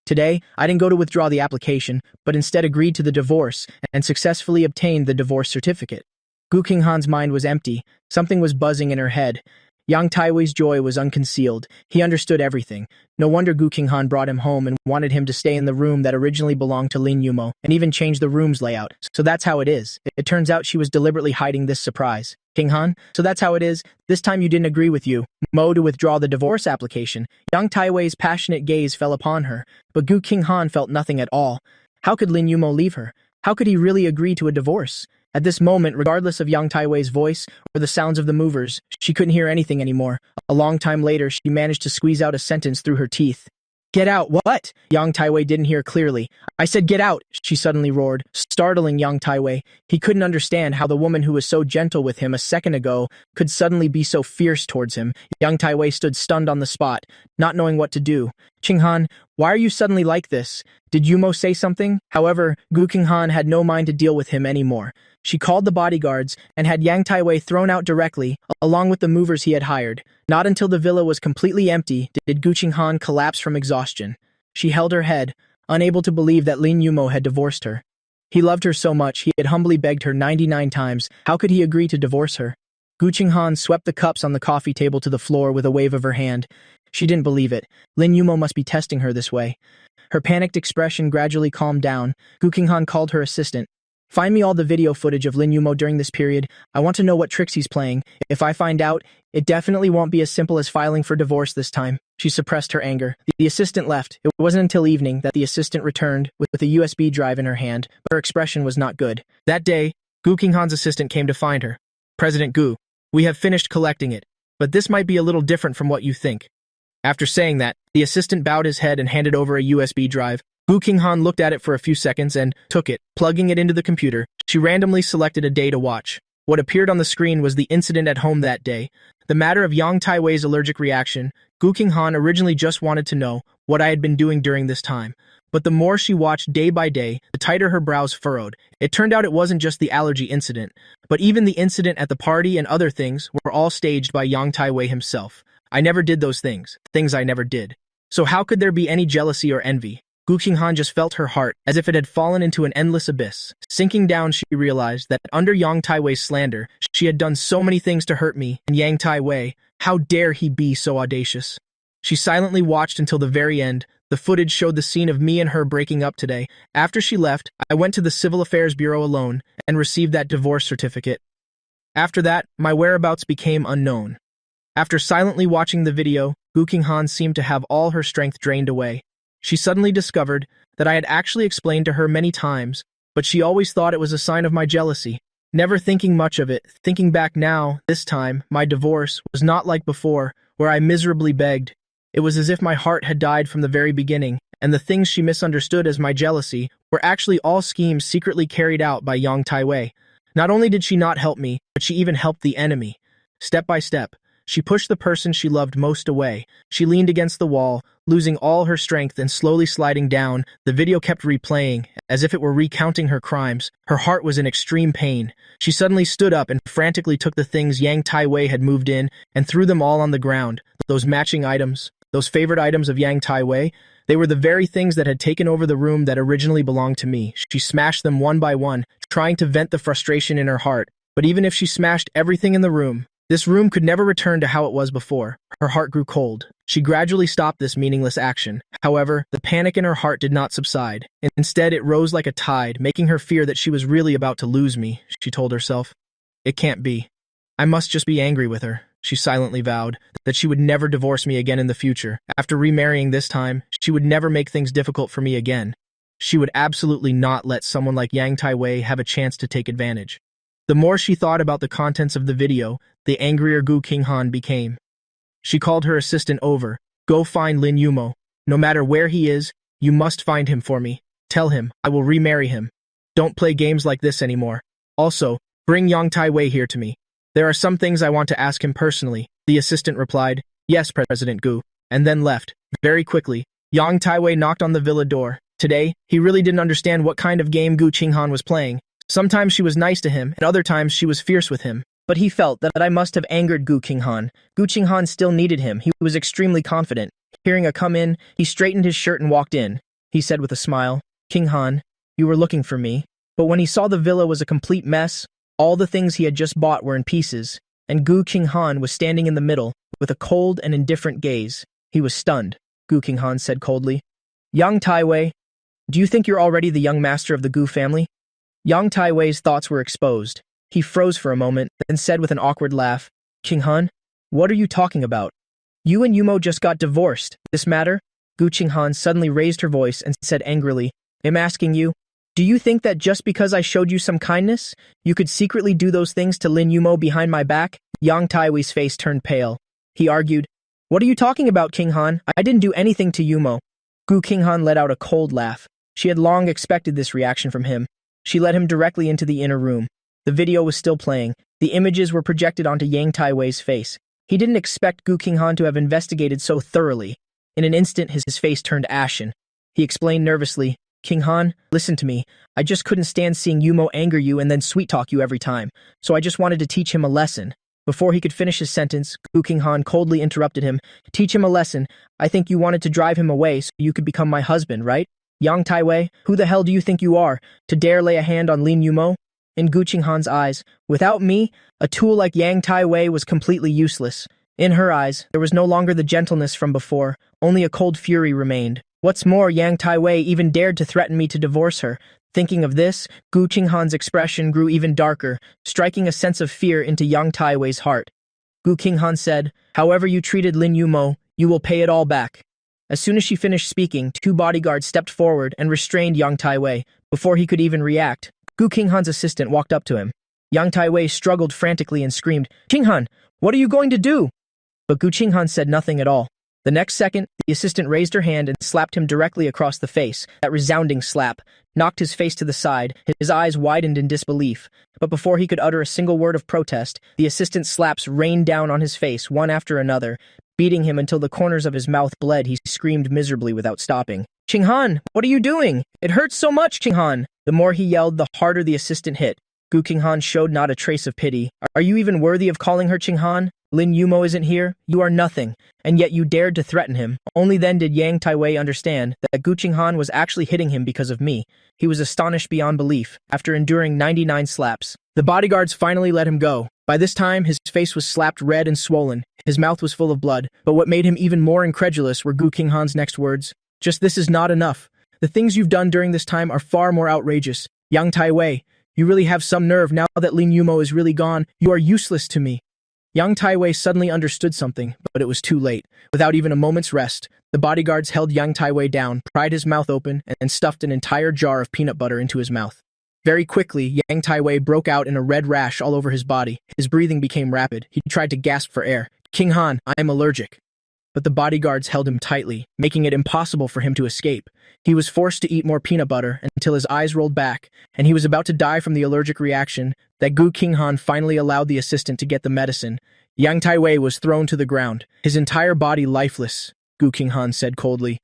Today, I didn't go to withdraw the application, but instead agreed to the divorce and successfully obtained the divorce certificate. Gu Qinghan's mind was empty. Something was buzzing in her head. Yang Taiwei's joy was unconcealed. He understood everything. No wonder Gu Qinghan brought him home and wanted him to stay in the room that originally belonged to Lin Yumo, and even changed the room's layout. So that's how it is. It turns out she was deliberately hiding this surprise. Qinghan, so that's how it is. This time you didn't agree with Mo to withdraw the divorce application. Yang Taiwei's passionate gaze fell upon her, but Gu Qinghan felt nothing at all. How could Lin Yumo leave her? How could he really agree to a divorce? At this moment, regardless of Yang Taiwei's voice or the sounds of the movers, she couldn't hear anything anymore. A long time later, she managed to squeeze out a sentence through her teeth. Get out, what? Yang Taiwei didn't hear clearly. I said get out, she suddenly roared, startling Yang Taiwei. He couldn't understand how the woman who was so gentle with him a second ago could suddenly be so fierce towards him. Yang Taiwei stood stunned on the spot, not knowing what to do. Qinghan, why are you suddenly like this? Did Yumo say something? However, Gu Qinghan had no mind to deal with him anymore. She called the bodyguards and had Yang Taiwei thrown out directly, along with the movers he had hired. Not until the villa was completely empty did Gu Qinghan collapse from exhaustion. She held her head, unable to believe that Lin Yumo had divorced her. He loved her so much, he had humbly begged her 99 times. How could he agree to divorce her? Gu Qinghan swept the cups on the coffee table to the floor with a wave of her hand. She didn't believe it. Lin Yumo must be testing her this way. Her panicked expression gradually calmed down. Gu Qinghan called her assistant. Find me all the video footage of Lin Yumo during this period. I want to know what tricks he's playing. If I find out, it definitely won't be as simple as filing for divorce this time. She suppressed her anger. The assistant left. It wasn't until evening that the assistant returned with a USB drive in her hand, but her expression was not good. That day, Gu Qinghan's assistant came to find her. President Gu, we have finished collecting it, but this might be a little different from what you think. After saying that, the assistant bowed his head and handed over a USB drive. Gu Qinghan looked at it for a few seconds and took it, plugging it into the computer. She randomly selected a day to watch. What appeared on the screen was the incident at home that day. The matter of Yang Taiwei's allergic reaction. Gu Qinghan originally just wanted to know what I had been doing during this time. But the more she watched day by day, the tighter her brows furrowed. It turned out it wasn't just the allergy incident, but even the incident at the party and other things were all staged by Yang Taiwei himself. I never did those things I never did. So how could there be any jealousy or envy? Gu Qinghan just felt her heart as if it had fallen into an endless abyss. Sinking down, she realized that under Yang Taiwei's slander, she had done so many things to hurt me, and Yang Taiwei, how dare he be so audacious? She silently watched until the very end. The footage showed the scene of me and her breaking up today. After she left, I went to the Civil Affairs Bureau alone and received that divorce certificate. After that, my whereabouts became unknown. After silently watching the video, Gu Qinghan seemed to have all her strength drained away. She suddenly discovered that I had actually explained to her many times, but she always thought it was a sign of my jealousy. Never thinking much of it, thinking back now, this time, my divorce was not like before, where I miserably begged. It was as if my heart had died from the very beginning, and the things she misunderstood as my jealousy were actually all schemes secretly carried out by Yang Taiwei. Not only did she not help me, but she even helped the enemy. Step by step, she pushed the person she loved most away. She leaned against the wall, losing all her strength and slowly sliding down. The video kept replaying, as if it were recounting her crimes. Her heart was in extreme pain. She suddenly stood up and frantically took the things Yang Taiwei had moved in and threw them all on the ground. Those matching items, those favorite items of Yang Taiwei, they were the very things that had taken over the room that originally belonged to me. She smashed them one by one, trying to vent the frustration in her heart. But even if she smashed everything in the room, this room could never return to how it was before. Her heart grew cold. She gradually stopped this meaningless action. However, the panic in her heart did not subside. Instead, it rose like a tide, making her fear that she was really about to lose me, she told herself. It can't be. I must just be angry with her. She silently vowed that she would never divorce me again in the future. After remarrying this time, she would never make things difficult for me again. She would absolutely not let someone like Yang Taiwei have a chance to take advantage. The more she thought about the contents of the video, the angrier Gu Qinghan became. She called her assistant over. Go find Lin Yumo. No matter where he is, you must find him for me. Tell him I will remarry him. Don't play games like this anymore. Also, bring Yang Taiwei here to me. There are some things I want to ask him personally. The assistant replied, Yes, President Gu, and then left. Very quickly, Yang Taiwei knocked on the villa door. Today, he really didn't understand what kind of game Gu Qinghan was playing. Sometimes she was nice to him, and other times she was fierce with him. But he felt that I must have angered Gu Qinghan. Gu Qinghan still needed him. He was extremely confident. Hearing her come in, he straightened his shirt and walked in. He said with a smile, Qinghan, you were looking for me. But when he saw the villa was a complete mess, all the things he had just bought were in pieces, and Gu Qinghan was standing in the middle, with a cold and indifferent gaze. He was stunned. Gu Qinghan said coldly, Yang Taiwei, do you think you're already the young master of the Gu family? Yang Taiwei's thoughts were exposed. He froze for a moment, then said with an awkward laugh, Qinghan, what are you talking about? You and Yumo just got divorced. This matter? Gu Qinghan suddenly raised her voice and said angrily, I'm asking you, do you think that just because I showed you some kindness, you could secretly do those things to Lin Yumo behind my back? Yang Taiwei's face turned pale. He argued, What are you talking about, Qinghan? I didn't do anything to Yumo. Gu Qinghan let out a cold laugh. She had long expected this reaction from him. She led him directly into the inner room. The video was still playing. The images were projected onto Yang Taiwei's face. He didn't expect Gu Qinghan to have investigated so thoroughly. In an instant, his face turned ashen. He explained nervously, Qinghan, listen to me. I just couldn't stand seeing Yumo anger you and then sweet-talk you every time, so I just wanted to teach him a lesson. Before he could finish his sentence, Gu Qinghan coldly interrupted him. Teach him a lesson. I think you wanted to drive him away so you could become my husband, right? Yang Taiwei, who the hell do you think you are, to dare lay a hand on Lin Yumo? In Gu Qinghan's eyes, without me, a tool like Yang Taiwei was completely useless. In her eyes, there was no longer the gentleness from before, only a cold fury remained. What's more, Yang Taiwei even dared to threaten me to divorce her. Thinking of this, Gu Qinghan's expression grew even darker, striking a sense of fear into Yang Taiwei's heart. Gu Qinghan said, "However you treated Lin Yumo, you will pay it all back." As soon as she finished speaking, two bodyguards stepped forward and restrained Yang Taiwei. Before he could even react, Gu Qinghan's assistant walked up to him. Yang Taiwei struggled frantically and screamed, "Qinghan, what are you going to do?" But Gu Qinghan said nothing at all. The next second, the assistant raised her hand and slapped him directly across the face. That resounding slap knocked his face to the side, his eyes widened in disbelief. But before he could utter a single word of protest, the assistant's slaps rained down on his face, one after another, beating him until the corners of his mouth bled. He screamed miserably without stopping. "Qinghan, what are you doing? It hurts so much, Qinghan!" The more he yelled, the harder the assistant hit. Gu Qinghan showed not a trace of pity. "Are you even worthy of calling her Qinghan? Lin Yumo isn't here. You are nothing. And yet you dared to threaten him." Only then did Yang Taiwei understand that Gu Qinghan was actually hitting him because of me. He was astonished beyond belief. After enduring 99 slaps, the bodyguards finally let him go. By this time, his face was slapped red and swollen. His mouth was full of blood. But what made him even more incredulous were Gu Qinghan's next words. "Just this is not enough. The things you've done during this time are far more outrageous. Yang Taiwei, you really have some nerve. Now that Lin Yumo is really gone, you are useless to me." Yang Taiwei suddenly understood something, but it was too late. Without even a moment's rest, the bodyguards held Yang Taiwei down, pried his mouth open, and stuffed an entire jar of peanut butter into his mouth. Very quickly, Yang Taiwei broke out in a red rash all over his body. His breathing became rapid. He tried to gasp for air. "Qinghan, I am allergic." But the bodyguards held him tightly, making it impossible for him to escape. He was forced to eat more peanut butter until his eyes rolled back, and he was about to die from the allergic reaction that Gu Qinghan finally allowed the assistant to get the medicine. Yang Taiwei was thrown to the ground, his entire body lifeless. Gu Qinghan said coldly,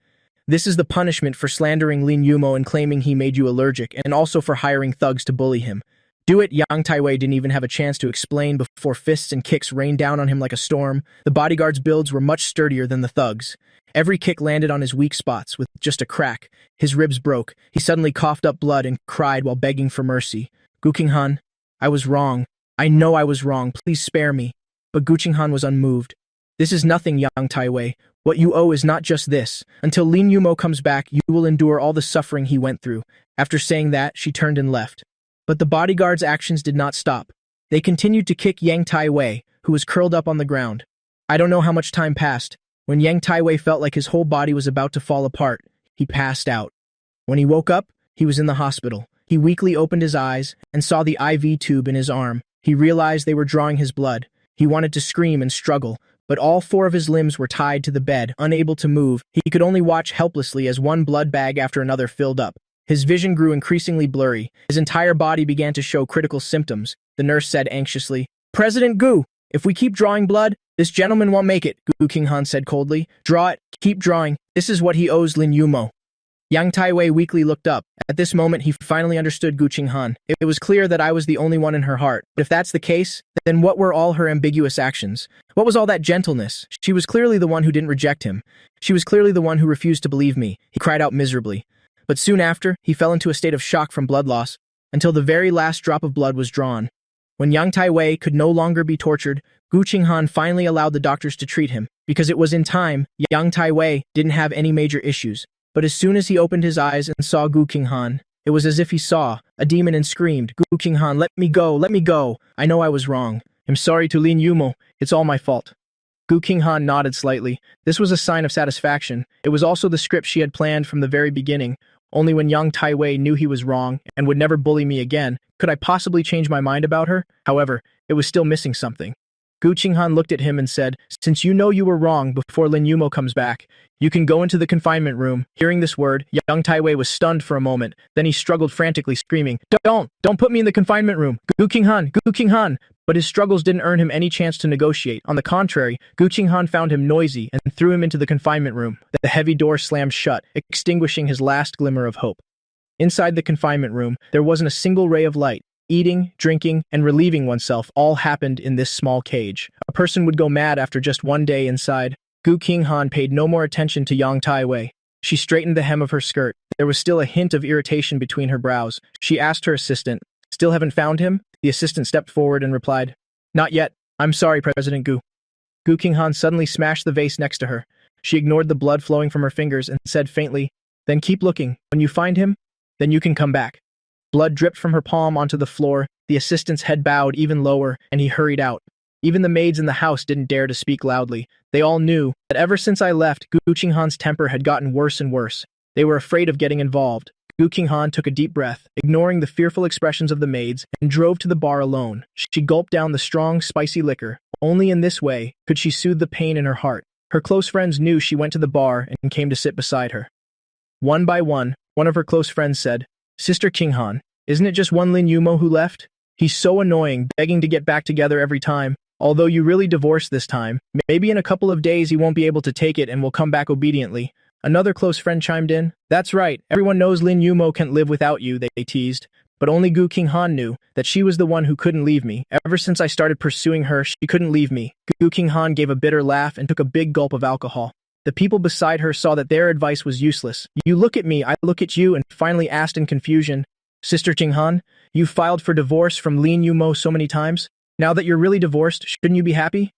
"This is the punishment for slandering Lin Yumo and claiming he made you allergic, and also for hiring thugs to bully him. Do it." Yang Taiwei didn't even have a chance to explain before fists and kicks rained down on him like a storm. The bodyguards' builds were much sturdier than the thugs. Every kick landed on his weak spots with just a crack. His ribs broke. He suddenly coughed up blood and cried while begging for mercy. "Gu Qinghan, I was wrong. I know I was wrong. Please spare me." But Gu Qinghan was unmoved. "This is nothing, Yang Taiwei. What you owe is not just this. Until Lin Yumo comes back, you will endure all the suffering he went through." After saying that, she turned and left. But the bodyguards' actions did not stop. They continued to kick Yang Taiwei, who was curled up on the ground. I don't know how much time passed. When Yang Taiwei felt like his whole body was about to fall apart, he passed out. When he woke up, he was in the hospital. He weakly opened his eyes and saw the IV tube in his arm. He realized they were drawing his blood. He wanted to scream and struggle, but all four of his limbs were tied to the bed, unable to move. He could only watch helplessly as one blood bag after another filled up. His vision grew increasingly blurry. His entire body began to show critical symptoms. The nurse said anxiously, "President Gu, if we keep drawing blood, this gentleman won't make it." Gu Qinghan said coldly, "Draw it, keep drawing. This is what he owes Lin Yumo." Yang Taiwei weakly looked up. At this moment, he finally understood Gu Qinghan. It was clear that I was the only one in her heart. But if that's the case, then what were all her ambiguous actions? What was all that gentleness? She was clearly the one who didn't reject him. She was clearly the one who refused to believe me. He cried out miserably. But soon after, he fell into a state of shock from blood loss, until the very last drop of blood was drawn. When Yang Taiwei could no longer be tortured, Gu Qinghan finally allowed the doctors to treat him. Because it was in time, Yang Taiwei didn't have any major issues. But as soon as he opened his eyes and saw Gu Qinghan, it was as if he saw a demon and screamed, "Gu Qinghan, let me go, let me go. I know I was wrong. I'm sorry to Lin Yumo. It's all my fault." Gu Qinghan nodded slightly. This was a sign of satisfaction. It was also the script she had planned from the very beginning. Only when Yang Taiwei knew he was wrong and would never bully me again, could I possibly change my mind about her. However, it was still missing something. Gu Qinghan looked at him and said, "Since you know you were wrong before Lin Yumo comes back, you can go into the confinement room." Hearing this word, Yang Taiwei was stunned for a moment. Then he struggled frantically, screaming, Don't put me in the confinement room. Gu Qinghan, Gu Qinghan." But his struggles didn't earn him any chance to negotiate. On the contrary, Gu Qinghan found him noisy and threw him into the confinement room. The heavy door slammed shut, extinguishing his last glimmer of hope. Inside the confinement room, there wasn't a single ray of light. Eating, drinking, and relieving oneself all happened in this small cage. A person would go mad after just one day inside. Gu Qinghan paid no more attention to Yang Taiwei. She straightened the hem of her skirt. There was still a hint of irritation between her brows. She asked her assistant, "Still haven't found him?" The assistant stepped forward and replied, "Not yet. I'm sorry, President Gu." Gu Qinghan suddenly smashed the vase next to her. She ignored the blood flowing from her fingers and said faintly, "Then keep looking. When you find him, then you can come back." Blood dripped from her palm onto the floor, the assistant's head bowed even lower, and he hurried out. Even the maids in the house didn't dare to speak loudly. They all knew that ever since I left, Gu Qinghan's temper had gotten worse and worse. They were afraid of getting involved. Gu Qinghan took a deep breath, ignoring the fearful expressions of the maids, and drove to the bar alone. She gulped down the strong, spicy liquor. Only in this way could she soothe the pain in her heart. Her close friends knew she went to the bar and came to sit beside her. One by one of her close friends said, "Sister Qinghan, isn't it just one Lin Yumo who left? He's so annoying, begging to get back together every time. Although you really divorced this time, maybe in a couple of days he won't be able to take it and will come back obediently." Another close friend chimed in. "That's right, everyone knows Lin Yumo can't live without you," they teased. But only Gu Qinghan knew that she was the one who couldn't leave me. Ever since I started pursuing her, she couldn't leave me. Gu Qinghan gave a bitter laugh and took a big gulp of alcohol. The people beside her saw that their advice was useless. "You look at me, I look at you," and finally asked in confusion, "Sister Qinghan, you filed for divorce from Lin Yumo so many times. Now that you're really divorced, shouldn't you be happy?"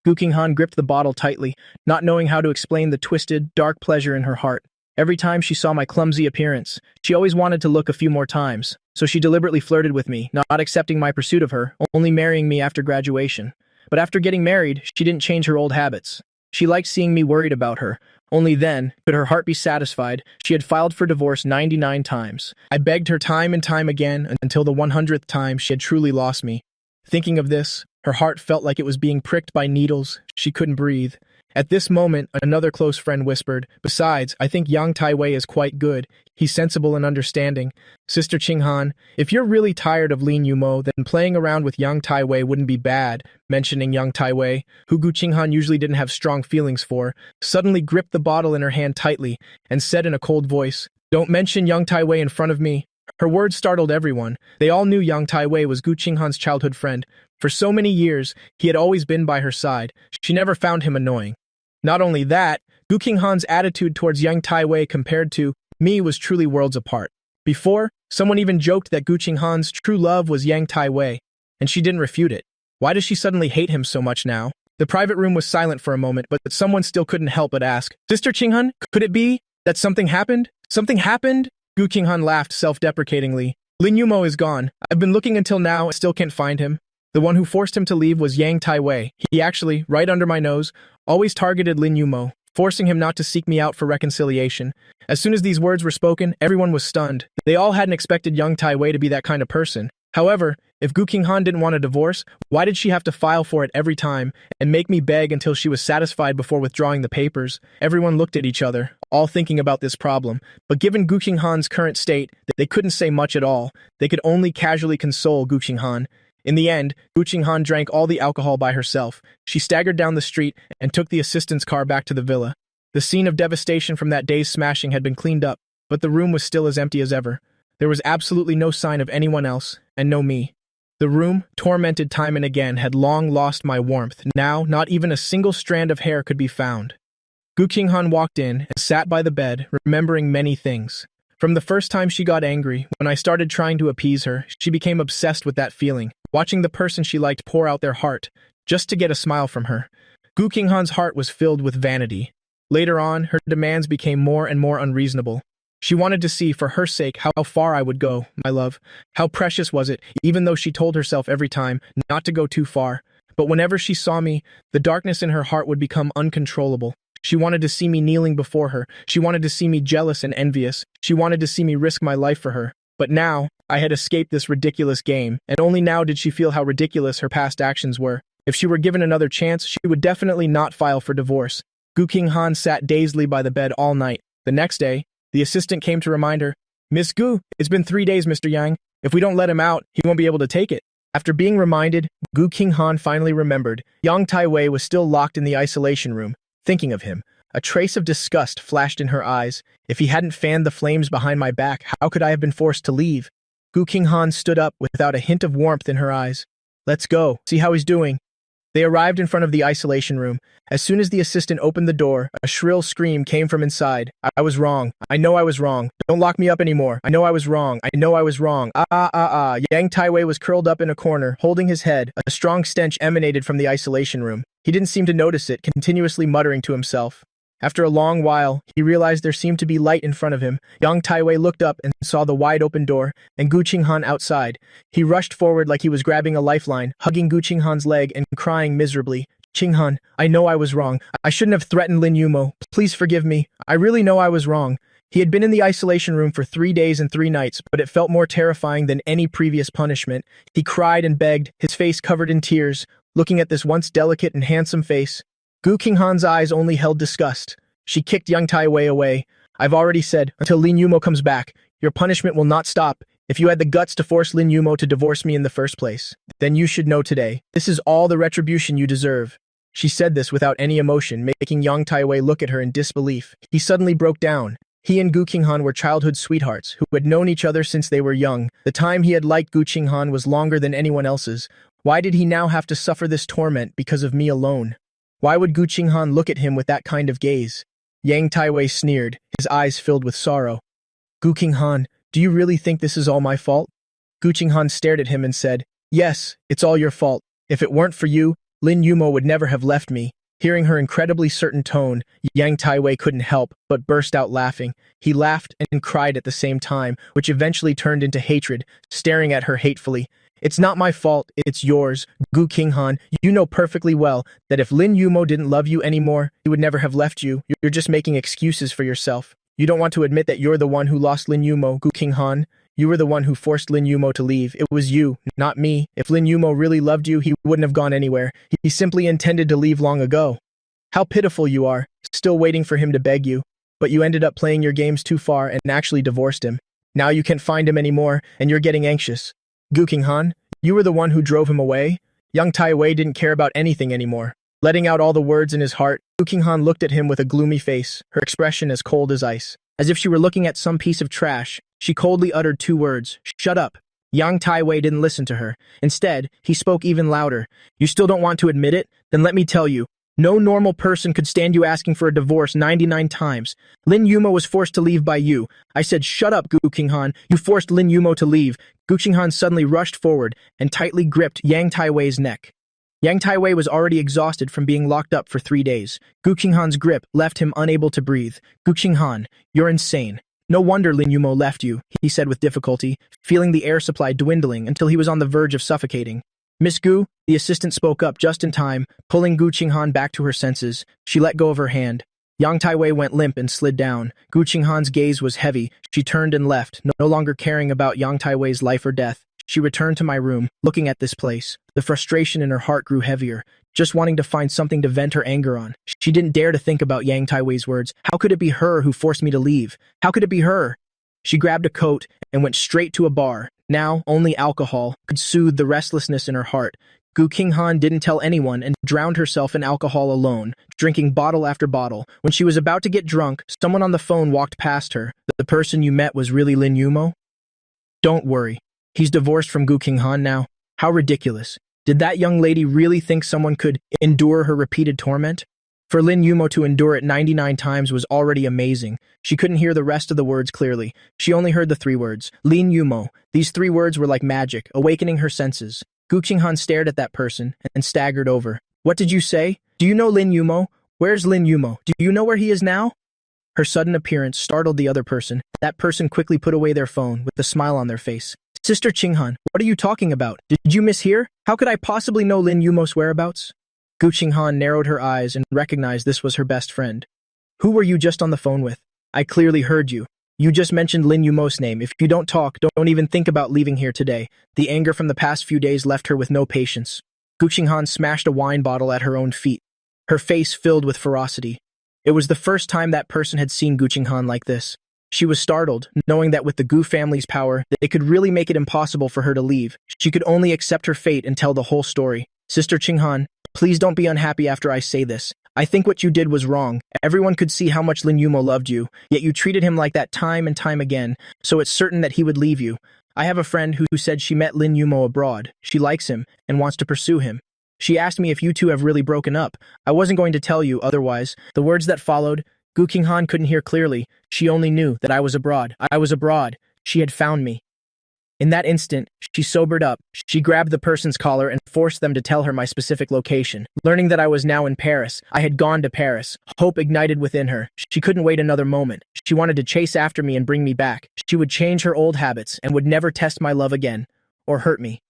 Gu Qinghan gripped the bottle tightly, not knowing how to explain the twisted, dark pleasure in her heart. Every time she saw my clumsy appearance, she always wanted to look a few more times, so she deliberately flirted with me, not accepting my pursuit of her, only marrying me after graduation. But after getting married, she didn't change her old habits. She liked seeing me worried about her. Only then could her heart be satisfied. She had filed for divorce 99 times. I begged her time and time again until the 100th time she had truly lost me. Thinking of this, her heart felt like it was being pricked by needles. She couldn't breathe. At this moment, another close friend whispered, "Besides, I think Yang Taiwei is quite good. He's sensible and understanding." Sister Qinghan, if you're really tired of Lin Yumo, then playing around with Yang Taiwei wouldn't be bad. Mentioning Yang Taiwei, who Gu Qinghan usually didn't have strong feelings for, suddenly gripped the bottle in her hand tightly and said in a cold voice, "Don't mention Yang Taiwei in front of me." Her words startled everyone. They all knew Yang Taiwei was Gu Qinghan's childhood friend. For so many years, he had always been by her side. She never found him annoying. Not only that, Gu Qinghan's attitude towards Yang Taiwei compared to me was truly worlds apart. Before, someone even joked that Gu Qinghan's true love was Yang Taiwei, and she didn't refute it. Why does she suddenly hate him so much now? The private room was silent for a moment, but someone still couldn't help but ask, "Sister Qinghan, could it be that something happened? Something happened?" Gu Qinghan laughed self-deprecatingly. "Lin Yumo is gone. I've been looking until now and still can't find him. The one who forced him to leave was Yang Taiwei. He actually, right under my nose, always targeted Lin Yumo, forcing him not to seek me out for reconciliation." As soon as these words were spoken, everyone was stunned. They all hadn't expected Yang Taiwei to be that kind of person. However, if Gu Qinghan didn't want a divorce, why did she have to file for it every time and make me beg until she was satisfied before withdrawing the papers? Everyone looked at each other, all thinking about this problem. But given Gu Qinghan's current state, they couldn't say much at all. They could only casually console Gu Qinghan. In the end, Gu Qinghan drank all the alcohol by herself. She staggered down the street and took the assistant's car back to the villa. The scene of devastation from that day's smashing had been cleaned up, but the room was still as empty as ever. There was absolutely no sign of anyone else, and no me. The room, tormented time and again, had long lost my warmth. Now, not even a single strand of hair could be found. Gu Qinghan walked in and sat by the bed, remembering many things. From the first time she got angry, when I started trying to appease her, she became obsessed with that feeling, watching the person she liked pour out their heart, just to get a smile from her. Gu Qinghan's heart was filled with vanity. Later on, her demands became more and more unreasonable. She wanted to see, for her sake, how far I would go, my love. How precious was it, even though she told herself every time not to go too far. But whenever she saw me, the darkness in her heart would become uncontrollable. She wanted to see me kneeling before her. She wanted to see me jealous and envious. She wanted to see me risk my life for her. But now, I had escaped this ridiculous game, and only now did she feel how ridiculous her past actions were. If she were given another chance, she would definitely not file for divorce. Gu Qinghan sat dazedly by the bed all night. The next day, the assistant came to remind her, "Miss Gu, it's been 3 days, Mr. Yang. If we don't let him out, he won't be able to take it." After being reminded, Gu Qinghan finally remembered. Yang Taiwei was still locked in the isolation room. Thinking of him, a trace of disgust flashed in her eyes. If he hadn't fanned the flames behind my back, how could I have been forced to leave? Gu Qinghan stood up without a hint of warmth in her eyes. "Let's go, see how he's doing." They arrived in front of the isolation room. As soon as the assistant opened the door, a shrill scream came from inside. "I was wrong. I know I was wrong. Don't lock me up anymore. I know I was wrong. I know I was wrong. Ah. Yang Taiwei was curled up in a corner, holding his head. A strong stench emanated from the isolation room. He didn't seem to notice it, continuously muttering to himself. After a long while, he realized there seemed to be light in front of him. Young Taiwei looked up and saw the wide-open door and Gu Qinghan outside. He rushed forward like he was grabbing a lifeline, hugging Gu Qinghan's leg and crying miserably. "Qinghan, I know I was wrong. I shouldn't have threatened Lin Yumo. Please forgive me. I really know I was wrong." He had been in the isolation room for 3 days and 3 nights, but it felt more terrifying than any previous punishment. He cried and begged, his face covered in tears, looking at this once delicate and handsome face. Gu Qinghan's eyes only held disgust. She kicked young Taiwei away. "I've already said, until Lin Yumo comes back, your punishment will not stop. If you had the guts to force Lin Yumo to divorce me in the first place, then you should know today. This is all the retribution you deserve." She said this without any emotion, making young Taiwei look at her in disbelief. He suddenly broke down. He and Gu Qinghan were childhood sweethearts who had known each other since they were young. The time he had liked Gu Qinghan was longer than anyone else's. Why did he now have to suffer this torment because of me alone? Why would Gu Qinghan look at him with that kind of gaze? Yang Taiwei sneered, his eyes filled with sorrow. "Gu Qinghan, do you really think this is all my fault?" Gu Qinghan stared at him and said, "Yes, it's all your fault. If it weren't for you, Lin Yumo would never have left me." Hearing her incredibly certain tone, Yang Taiwei couldn't help but burst out laughing. He laughed and cried at the same time, which eventually turned into hatred, staring at her hatefully. "It's not my fault, it's yours, Gu Qinghan. You know perfectly well that if Lin Yumo didn't love you anymore, he would never have left you. You're just making excuses for yourself. You don't want to admit that you're the one who lost Lin Yumo, Gu Qinghan. You were the one who forced Lin Yumo to leave. It was you, not me. If Lin Yumo really loved you, he wouldn't have gone anywhere. He simply intended to leave long ago. How pitiful you are, still waiting for him to beg you. But you ended up playing your games too far and actually divorced him. Now you can't find him anymore, and you're getting anxious. Gu Qinghan, you were the one who drove him away?" Young Taiwei didn't care about anything anymore. Letting out all the words in his heart, Gu Qinghan looked at him with a gloomy face, her expression as cold as ice. As if she were looking at some piece of trash, she coldly uttered 2 words, "Shut up." Yang Taiwei didn't listen to her. Instead, he spoke even louder. "You still don't want to admit it? Then let me tell you. No normal person could stand you asking for a divorce 99 times. Lin Yumo was forced to leave by you. I said, shut up, Gu Qinghan. You forced Lin Yumo to leave." Gu Qinghan suddenly rushed forward and tightly gripped Yang Taiwei's neck. Yang Taiwei was already exhausted from being locked up for 3 days. Gu Qinghan's grip left him unable to breathe. "Gu Qinghan, you're insane. No wonder Lin Yumo left you," he said with difficulty, feeling the air supply dwindling until he was on the verge of suffocating. "Miss Gu," the assistant spoke up just in time, pulling Gu Qinghan back to her senses. She let go of her hand. Yang Taiwei went limp and slid down. Gu Qinghan's gaze was heavy. She turned and left, no longer caring about Yang Taiwei's life or death. She returned to my room, looking at this place. The frustration in her heart grew heavier, just wanting to find something to vent her anger on. She didn't dare to think about Yang Taiwei's words. How could it be her who forced me to leave? How could it be her? She grabbed a coat and went straight to a bar. Now, only alcohol could soothe the restlessness in her heart. Gu Qinghan didn't tell anyone and drowned herself in alcohol alone, drinking bottle after bottle. When she was about to get drunk, someone on the phone walked past her. "The person you met was really Lin Yumo?" "Don't worry. He's divorced from Gu Qinghan now." How ridiculous. Did that young lady really think someone could endure her repeated torment? For Lin Yumo to endure it 99 times was already amazing. She couldn't hear the rest of the words clearly. She only heard the 3 words, Lin Yumo. These 3 words were like magic, awakening her senses. Gu Qinghan stared at that person and staggered over. "What did you say? Do you know Lin Yumo? Where's Lin Yumo? Do you know where he is now?" Her sudden appearance startled the other person. That person quickly put away their phone with a smile on their face. "Sister Qinghan, what are you talking about? Did you mishear? How could I possibly know Lin Yumo's whereabouts?" Gu Qinghan narrowed her eyes and recognized this was her best friend. "Who were you just on the phone with? I clearly heard you. You just mentioned Lin Yumo's name. If you don't talk, don't even think about leaving here today." The anger from the past few days left her with no patience. Gu Qinghan smashed a wine bottle at her own feet, her face filled with ferocity. It was the first time that person had seen Gu Qinghan like this. She was startled, knowing that with the Gu family's power, it could really make it impossible for her to leave. She could only accept her fate and tell the whole story. "Sister Qinghan, please don't be unhappy after I say this. I think what you did was wrong. Everyone could see how much Lin Yumo loved you, yet you treated him like that time and time again, so it's certain that he would leave you. I have a friend who said she met Lin Yumo abroad. She likes him and wants to pursue him. She asked me if you two have really broken up. I wasn't going to tell you otherwise." The words that followed, Gu Qinghan couldn't hear clearly. She only knew that I was abroad. I was abroad. She had found me. In that instant, she sobered up. She grabbed the person's collar and forced them to tell her my specific location. Learning that I was now in Paris, I had gone to Paris. Hope ignited within her. She couldn't wait another moment. She wanted to chase after me and bring me back. She would change her old habits and would never test my love again, or hurt me.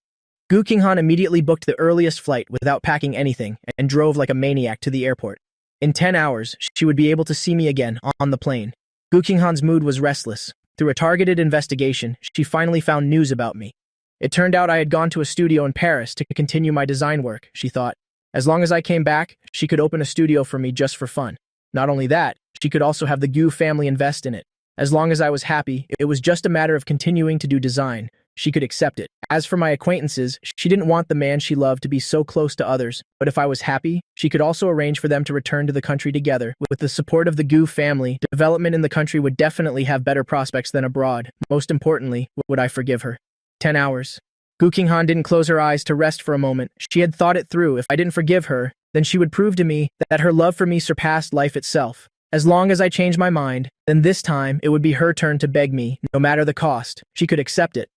Gu Qinghan immediately booked the earliest flight without packing anything and drove like a maniac to the airport. In 10 hours, she would be able to see me again on the plane. Gu Qinghan's mood was restless. Through a targeted investigation, she finally found news about me. It turned out I had gone to a studio in Paris to continue my design work, she thought. As long as I came back, she could open a studio for me just for fun. Not only that, she could also have the Gu family invest in it. As long as I was happy, it was just a matter of continuing to do design. She could accept it. As for my acquaintances, she didn't want the man she loved to be so close to others, but if I was happy, she could also arrange for them to return to the country together. With the support of the Gu family, development in the country would definitely have better prospects than abroad. Most importantly, would I forgive her? 10 hours. Gu Qinghan didn't close her eyes to rest for a moment. She had thought it through. If I didn't forgive her, then she would prove to me that her love for me surpassed life itself. As long as I changed my mind, then this time it would be her turn to beg me, no matter the cost. She could accept it.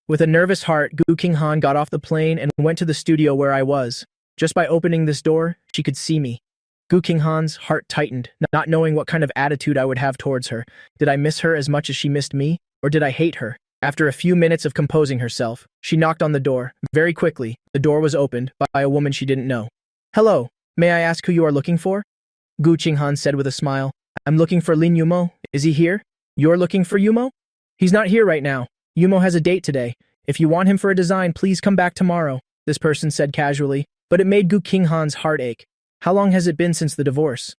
With a nervous heart, Gu Qinghan got off the plane and went to the studio where I was. Just by opening this door, she could see me. Gu Qinghan's heart tightened, not knowing what kind of attitude I would have towards her. Did I miss her as much as she missed me? Or did I hate her? After a few minutes of composing herself, she knocked on the door. Very quickly, the door was opened by a woman she didn't know. "Hello, may I ask who you are looking for?" Gu Qinghan said with a smile. "I'm looking for Lin Yumo. Is he here?" "You're looking for Yumo?" "He's not here right now. Yumo has a date today. If you want him for a design, please come back tomorrow," this person said casually, but it made Gu Qinghan's heart ache. How long has it been since the divorce?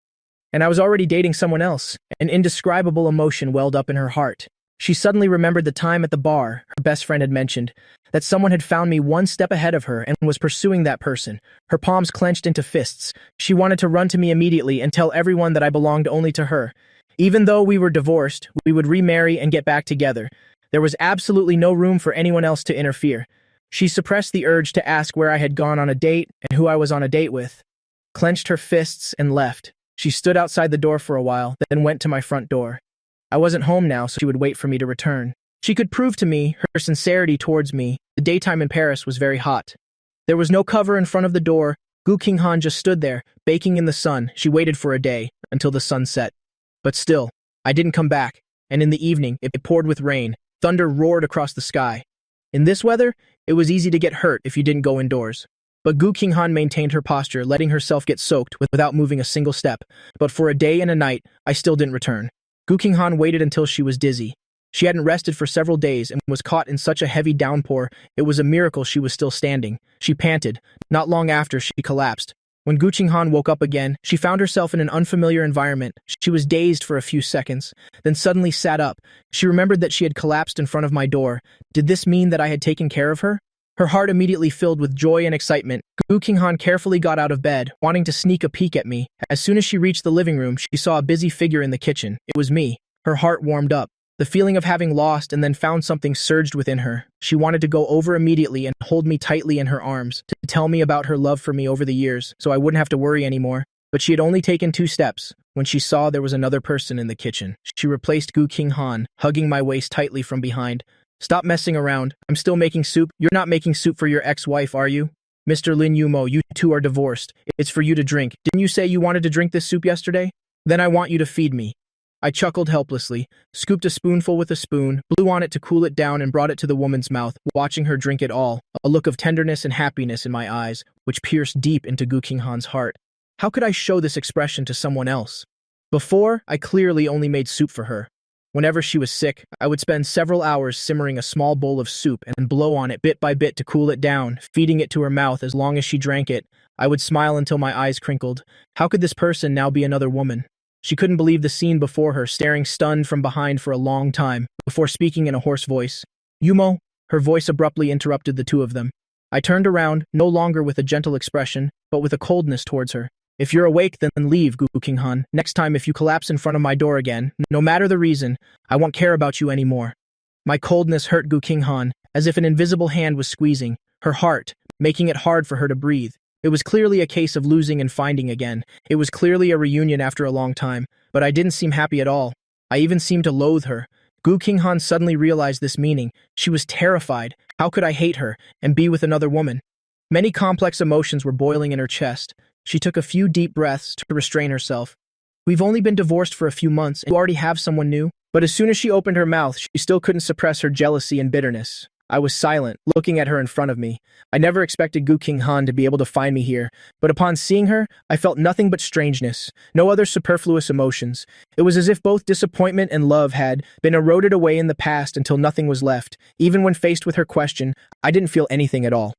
And I was already dating someone else. An indescribable emotion welled up in her heart. She suddenly remembered the time at the bar her best friend had mentioned, that someone had found me one step ahead of her and was pursuing that person. Her palms clenched into fists. She wanted to run to me immediately and tell everyone that I belonged only to her. Even though we were divorced, we would remarry and get back together. There was absolutely no room for anyone else to interfere. She suppressed the urge to ask where I had gone on a date and who I was on a date with, clenched her fists, and left. She stood outside the door for a while, then went to my front door. I wasn't home now, so she would wait for me to return. She could prove to me her sincerity towards me. The daytime in Paris was very hot. There was no cover in front of the door. Gu Qinghan just stood there, baking in the sun. She waited for a day, until the sun set. But still, I didn't come back, and in the evening, it poured with rain. Thunder roared across the sky. In this weather, it was easy to get hurt if you didn't go indoors. But Gu Qinghan maintained her posture, letting herself get soaked without moving a single step. But for a day and a night, I still didn't return. Gu Qinghan waited until she was dizzy. She hadn't rested for several days and was caught in such a heavy downpour, it was a miracle she was still standing. She panted. Not long after, she collapsed. When Gu Qinghan woke up again, she found herself in an unfamiliar environment. She was dazed for a few seconds, then suddenly sat up. She remembered that she had collapsed in front of my door. Did this mean that I had taken care of her? Her heart immediately filled with joy and excitement. Gu Qinghan carefully got out of bed, wanting to sneak a peek at me. As soon as she reached the living room, she saw a busy figure in the kitchen. It was me. Her heart warmed up. The feeling of having lost and then found something surged within her. She wanted to go over immediately and hold me tightly in her arms, to tell me about her love for me over the years, so I wouldn't have to worry anymore. But she had only taken 2 steps, when she saw there was another person in the kitchen. She replaced Gu Qinghan, hugging my waist tightly from behind. "Stop messing around. I'm still making soup. You're not making soup for your ex-wife, are you? Mr. Lin Yumo, you two are divorced. It's for you to drink. Didn't you say you wanted to drink this soup yesterday? Then I want you to feed me." I chuckled helplessly, scooped a spoonful with a spoon, blew on it to cool it down and brought it to the woman's mouth, watching her drink it all, a look of tenderness and happiness in my eyes, which pierced deep into Gu Qinghan's heart. How could I show this expression to someone else? Before, I clearly only made soup for her. Whenever she was sick, I would spend several hours simmering a small bowl of soup and blow on it bit by bit to cool it down, feeding it to her mouth as long as she drank it. I would smile until my eyes crinkled. How could this person now be another woman? She couldn't believe the scene before her, staring stunned from behind for a long time, before speaking in a hoarse voice. "Yumo," her voice abruptly interrupted the two of them. I turned around, no longer with a gentle expression, but with a coldness towards her. "If you're awake, then leave, Gu Qinghan. Next time if you collapse in front of my door again, no matter the reason, I won't care about you anymore." My coldness hurt Gu Qinghan, as if an invisible hand was squeezing her heart, making it hard for her to breathe. It was clearly a case of losing and finding again. It was clearly a reunion after a long time, but I didn't seem happy at all. I even seemed to loathe her. Gu Qinghan suddenly realized this meaning. She was terrified. How could I hate her and be with another woman? Many complex emotions were boiling in her chest. She took a few deep breaths to restrain herself. We've only been divorced for a few months, and you already have someone new? But as soon as she opened her mouth, she still couldn't suppress her jealousy and bitterness. I was silent, looking at her in front of me. I never expected Gu Qinghan to be able to find me here, but upon seeing her, I felt nothing but strangeness, no other superfluous emotions. It was as if both disappointment and love had been eroded away in the past until nothing was left. Even when faced with her question, I didn't feel anything at all.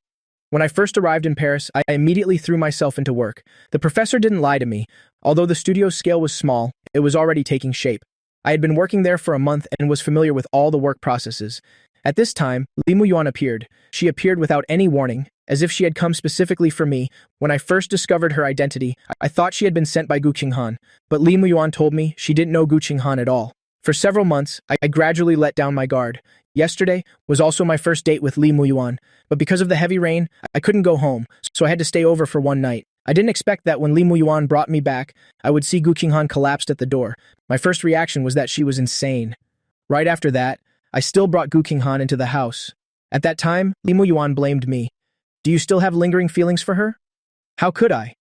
When I first arrived in Paris, I immediately threw myself into work. The professor didn't lie to me. Although the studio's scale was small, it was already taking shape. I had been working there for a month and was familiar with all the work processes. At this time, Li Muyuan appeared. She appeared without any warning, as if she had come specifically for me. When I first discovered her identity, I thought she had been sent by Gu Qinghan, but Li Muyuan told me she didn't know Gu Qinghan at all. For several months, I gradually let down my guard. Yesterday was also my first date with Li Muyuan, but because of the heavy rain, I couldn't go home, so I had to stay over for one night. I didn't expect that when Li Muyuan brought me back, I would see Gu Qinghan collapsed at the door. My first reaction was that she was insane. Right after that, I still brought Gu Qinghan into the house. At that time, Li Muyuan blamed me. Do you still have lingering feelings for her? How could I?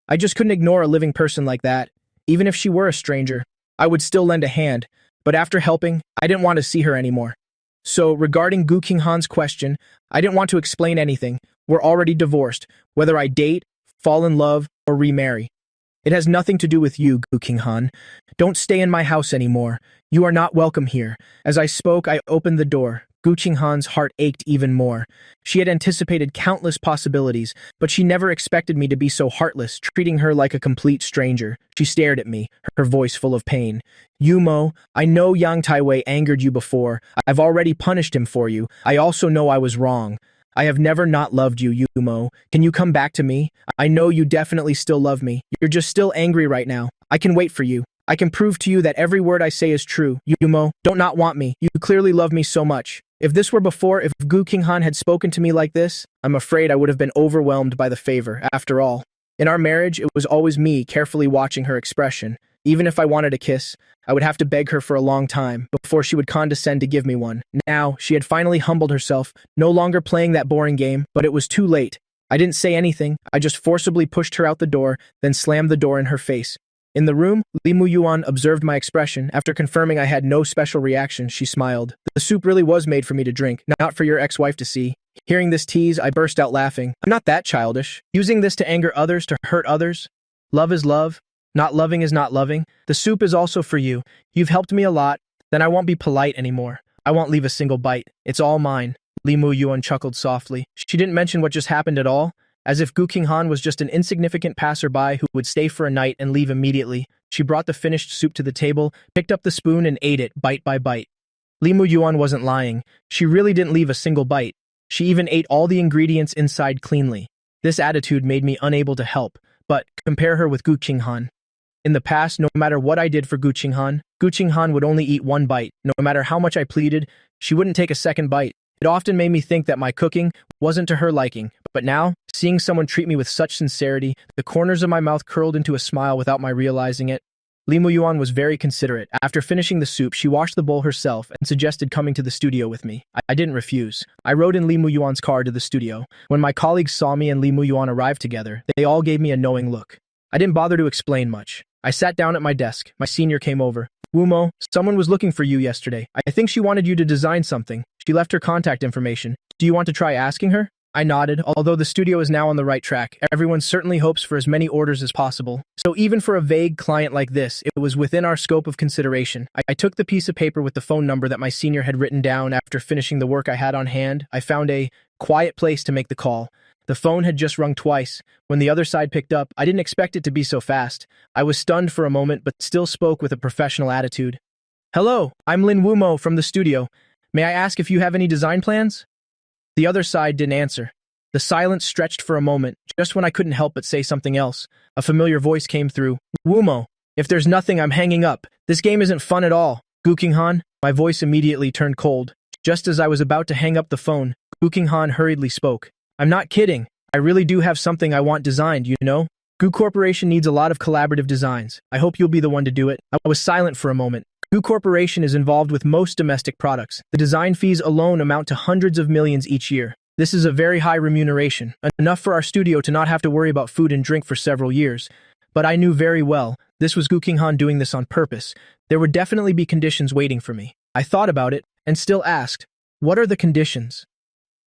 I just couldn't ignore a living person like that. Even if she were a stranger, I would still lend a hand. But after helping, I didn't want to see her anymore. So, regarding Gu Qinghan's question, I didn't want to explain anything. We're already divorced, whether I date, fall in love, or remarry. It has nothing to do with you, Gu Qinghan. Don't stay in my house anymore. You are not welcome here. As I spoke, I opened the door. Gu Qinghan's heart ached even more. She had anticipated countless possibilities, but she never expected me to be so heartless, treating her like a complete stranger. She stared at me, her voice full of pain. Yumo, I know Yang Taiwei angered you before. I've already punished him for you. I also know I was wrong. I have never not loved you, Yumo. Can you come back to me? I know you definitely still love me. You're just still angry right now. I can wait for you. I can prove to you that every word I say is true. Yumo, don't not want me. You clearly love me so much. If this were before, if Gu Qinghan had spoken to me like this, I'm afraid I would have been overwhelmed by the favor. After all, in our marriage, it was always me carefully watching her expression. Even if I wanted a kiss, I would have to beg her for a long time before she would condescend to give me one. Now, she had finally humbled herself, no longer playing that boring game, but it was too late. I didn't say anything. I just forcibly pushed her out the door, then slammed the door in her face. In the room, Li Muyuan observed my expression. After confirming I had no special reaction, she smiled. The soup really was made for me to drink, not for your ex-wife to see. Hearing this tease, I burst out laughing. I'm not that childish. Using this to anger others, to hurt others. Love is love. Not loving is not loving. The soup is also for you. You've helped me a lot. Then I won't be polite anymore. I won't leave a single bite. It's all mine. Li Muyuan chuckled softly. She didn't mention what just happened at all. As if Gu Qinghan was just an insignificant passerby who would stay for a night and leave immediately, she brought the finished soup to the table, picked up the spoon and ate it bite by bite. Li Muyuan wasn't lying. She really didn't leave a single bite. She even ate all the ingredients inside cleanly. This attitude made me unable to help, but compare her with Gu Qinghan. In the past, no matter what I did for Gu Qinghan would only eat one bite. No matter how much I pleaded, she wouldn't take a second bite. It often made me think that my cooking wasn't to her liking, but now, seeing someone treat me with such sincerity, the corners of my mouth curled into a smile without my realizing it. Li Muyuan was very considerate. After finishing the soup, she washed the bowl herself and suggested coming to the studio with me. I didn't refuse. I rode in Li Muyuan's car to the studio. When my colleagues saw me and Li Muyuan arrived together, they all gave me a knowing look. I didn't bother to explain much. I sat down at my desk. My senior came over. Wumo, someone was looking for you yesterday. I think she wanted you to design something. She left her contact information. Do you want to try asking her? I nodded. Although the studio is now on the right track, everyone certainly hopes for as many orders as possible. So even for a vague client like this, it was within our scope of consideration. I took the piece of paper with the phone number that my senior had written down after finishing the work I had on hand. I found a quiet place to make the call. The phone had just rung twice. When the other side picked up, I didn't expect it to be so fast. I was stunned for a moment, but still spoke with a professional attitude. Hello, I'm Lin Wumo from the studio. May I ask if you have any design plans? The other side didn't answer. The silence stretched for a moment, just when I couldn't help but say something else. A familiar voice came through. Wumo, if there's nothing, I'm hanging up. This game isn't fun at all. Gu Qinghan, my voice immediately turned cold. Just as I was about to hang up the phone, Gu Qinghan hurriedly spoke. I'm not kidding. I really do have something I want designed, you know? Gu Corporation needs a lot of collaborative designs. I hope you'll be the one to do it. I was silent for a moment. Gu Corporation is involved with most domestic products. The design fees alone amount to hundreds of millions each year. This is a very high remuneration, enough for our studio to not have to worry about food and drink for several years. But I knew very well, this was Gu Qinghan doing this on purpose. There would definitely be conditions waiting for me. I thought about it, and still asked, what are the conditions?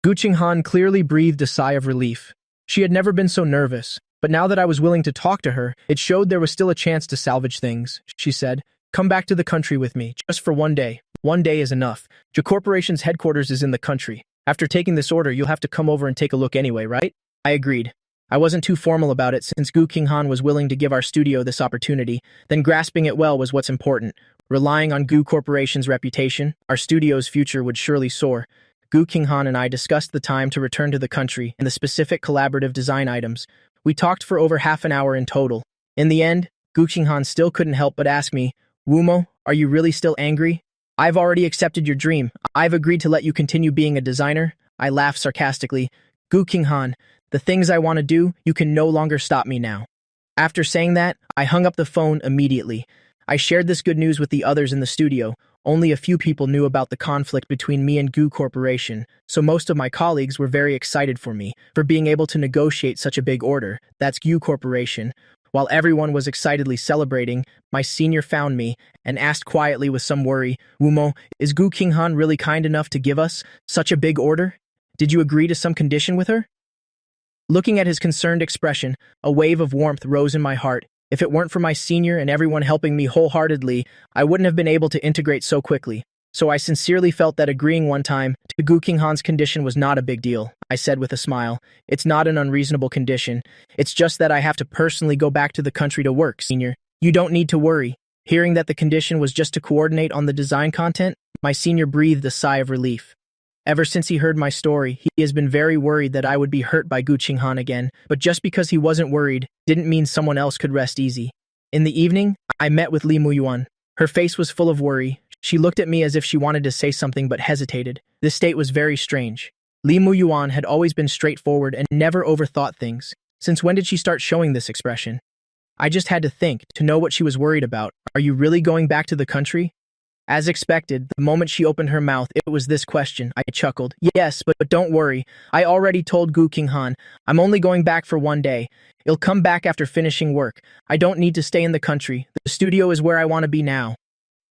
Gu Qinghan clearly breathed a sigh of relief. She had never been so nervous, but now that I was willing to talk to her, it showed there was still a chance to salvage things. She said, come back to the country with me, just for one day. One day is enough. Gu Corporation's headquarters is in the country. After taking this order, you'll have to come over and take a look anyway, right? I agreed. I wasn't too formal about it since Gu Qinghan was willing to give our studio this opportunity, then grasping it well was what's important. Relying on Gu Corporation's reputation, our studio's future would surely soar. Gu Qinghan and I discussed the time to return to the country and the specific collaborative design items. We talked for over half an hour in total. In the end, Gu Qinghan still couldn't help but ask me, Wumo, are you really still angry? I've already accepted your dream. I've agreed to let you continue being a designer. I laughed sarcastically. Gu Qinghan, the things I want to do, you can no longer stop me now. After saying that, I hung up the phone immediately. I shared this good news with the others in the studio. Only a few people knew about the conflict between me and Gu Corporation, so most of my colleagues were very excited for me, for being able to negotiate such a big order. That's Gu Corporation. While everyone was excitedly celebrating, my senior found me and asked quietly with some worry, Wumo, is Gu Qinghan really kind enough to give us such a big order? Did you agree to some condition with her? Looking at his concerned expression, a wave of warmth rose in my heart. If it weren't for my senior and everyone helping me wholeheartedly, I wouldn't have been able to integrate so quickly. So I sincerely felt that agreeing one time to Gu Qinghan's condition was not a big deal. I said with a smile, it's not an unreasonable condition. It's just that I have to personally go back to the country to work, senior. You don't need to worry. Hearing that the condition was just to coordinate on the design content, my senior breathed a sigh of relief. Ever since he heard my story, he has been very worried that I would be hurt by Gu Qinghan again, but just because he wasn't worried didn't mean someone else could rest easy. In the evening, I met with Li Muyuan. Her face was full of worry. She looked at me as if she wanted to say something but hesitated. This state was very strange. Li Muyuan had always been straightforward and never overthought things. Since when did she start showing this expression? I just had to think, to know what she was worried about. Are you really going back to the country? As expected, the moment she opened her mouth, it was this question. I chuckled. Yes, but don't worry. I already told Gu Qinghan. I'm only going back for one day. I'll come back after finishing work. I don't need to stay in the country. The studio is where I want to be now.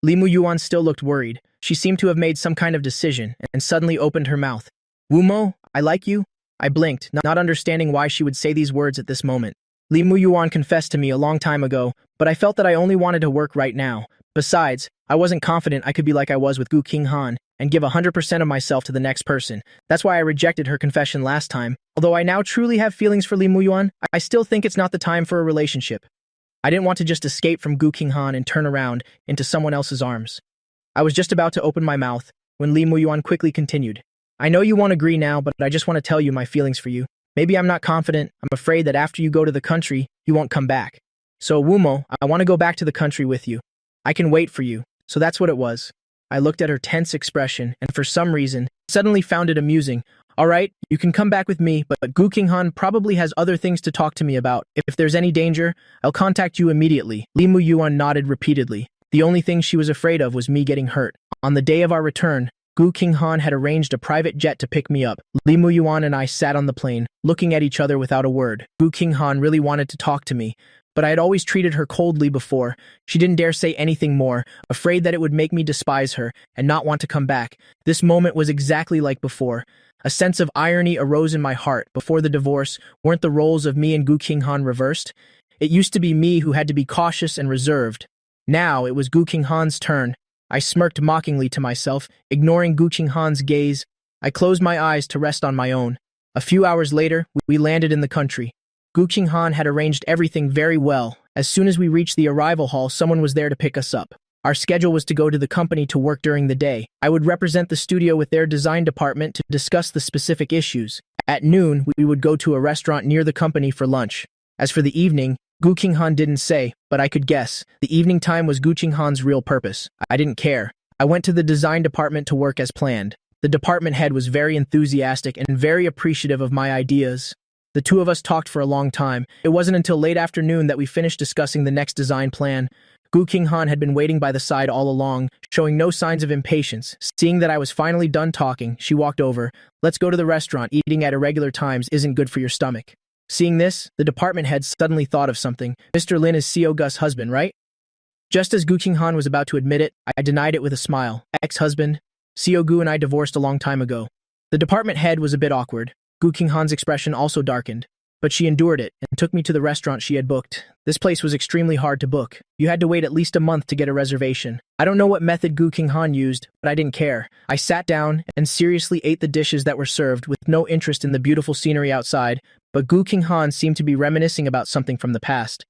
Li Muyuan still looked worried. She seemed to have made some kind of decision, and suddenly opened her mouth. Wumo, I like you? I blinked, not understanding why she would say these words at this moment. Li Muyuan confessed to me a long time ago, but I felt that I only wanted to work right now. Besides, I wasn't confident I could be like I was with Gu Qinghan and give 100% of myself to the next person. That's why I rejected her confession last time. Although I now truly have feelings for Li Muyuan, I still think it's not the time for a relationship. I didn't want to just escape from Gu Qinghan and turn around into someone else's arms. I was just about to open my mouth when Li Muyuan quickly continued. I know you won't agree now, but I just want to tell you my feelings for you. Maybe I'm not confident. I'm afraid that after you go to the country, you won't come back. So, Wumo, I want to go back to the country with you. I can wait for you. So that's what it was. I looked at her tense expression and for some reason, suddenly found it amusing. All right, you can come back with me, but Gu Qinghan probably has other things to talk to me about. If there's any danger, I'll contact you immediately. Li Muyuan nodded repeatedly. The only thing she was afraid of was me getting hurt. On the day of our return, Gu Qinghan had arranged a private jet to pick me up. Li Muyuan and I sat on the plane, looking at each other without a word. Gu Qinghan really wanted to talk to me, but I had always treated her coldly before. She didn't dare say anything more, afraid that it would make me despise her and not want to come back. This moment was exactly like before. A sense of irony arose in my heart. Before the divorce, weren't the roles of me and Gu Qinghan reversed? It used to be me who had to be cautious and reserved. Now it was Gu Qinghan's turn. I smirked mockingly to myself, ignoring Gu Qinghan's gaze. I closed my eyes to rest on my own. A few hours later, we landed in the country. Gu Qinghan had arranged everything very well. As soon as we reached the arrival hall, someone was there to pick us up. Our schedule was to go to the company to work during the day. I would represent the studio with their design department to discuss the specific issues. At noon, we would go to a restaurant near the company for lunch. As for the evening, Gu Qinghan didn't say, but I could guess. The evening time was Gu Qinghan's real purpose. I didn't care. I went to the design department to work as planned. The department head was very enthusiastic and very appreciative of my ideas. The two of us talked for a long time. It wasn't until late afternoon that we finished discussing the next design plan. Gu Qinghan had been waiting by the side all along, showing no signs of impatience. Seeing that I was finally done talking, she walked over. Let's go to the restaurant. Eating at irregular times isn't good for your stomach. Seeing this, the department head suddenly thought of something. Mr. Lin is Seo Gus' husband, right? Just as Gu Qinghan was about to admit it, I denied it with a smile. Ex-husband? Seo Gu and I divorced a long time ago. The department head was a bit awkward. Gu Qinghan's expression also darkened. But she endured it and took me to the restaurant she had booked. This place was extremely hard to book. You had to wait at least a month to get a reservation. I don't know what method Gu Qinghan used, but I didn't care. I sat down and seriously ate the dishes that were served with no interest in the beautiful scenery outside, but Gu Qinghan seemed to be reminiscing about something from the past.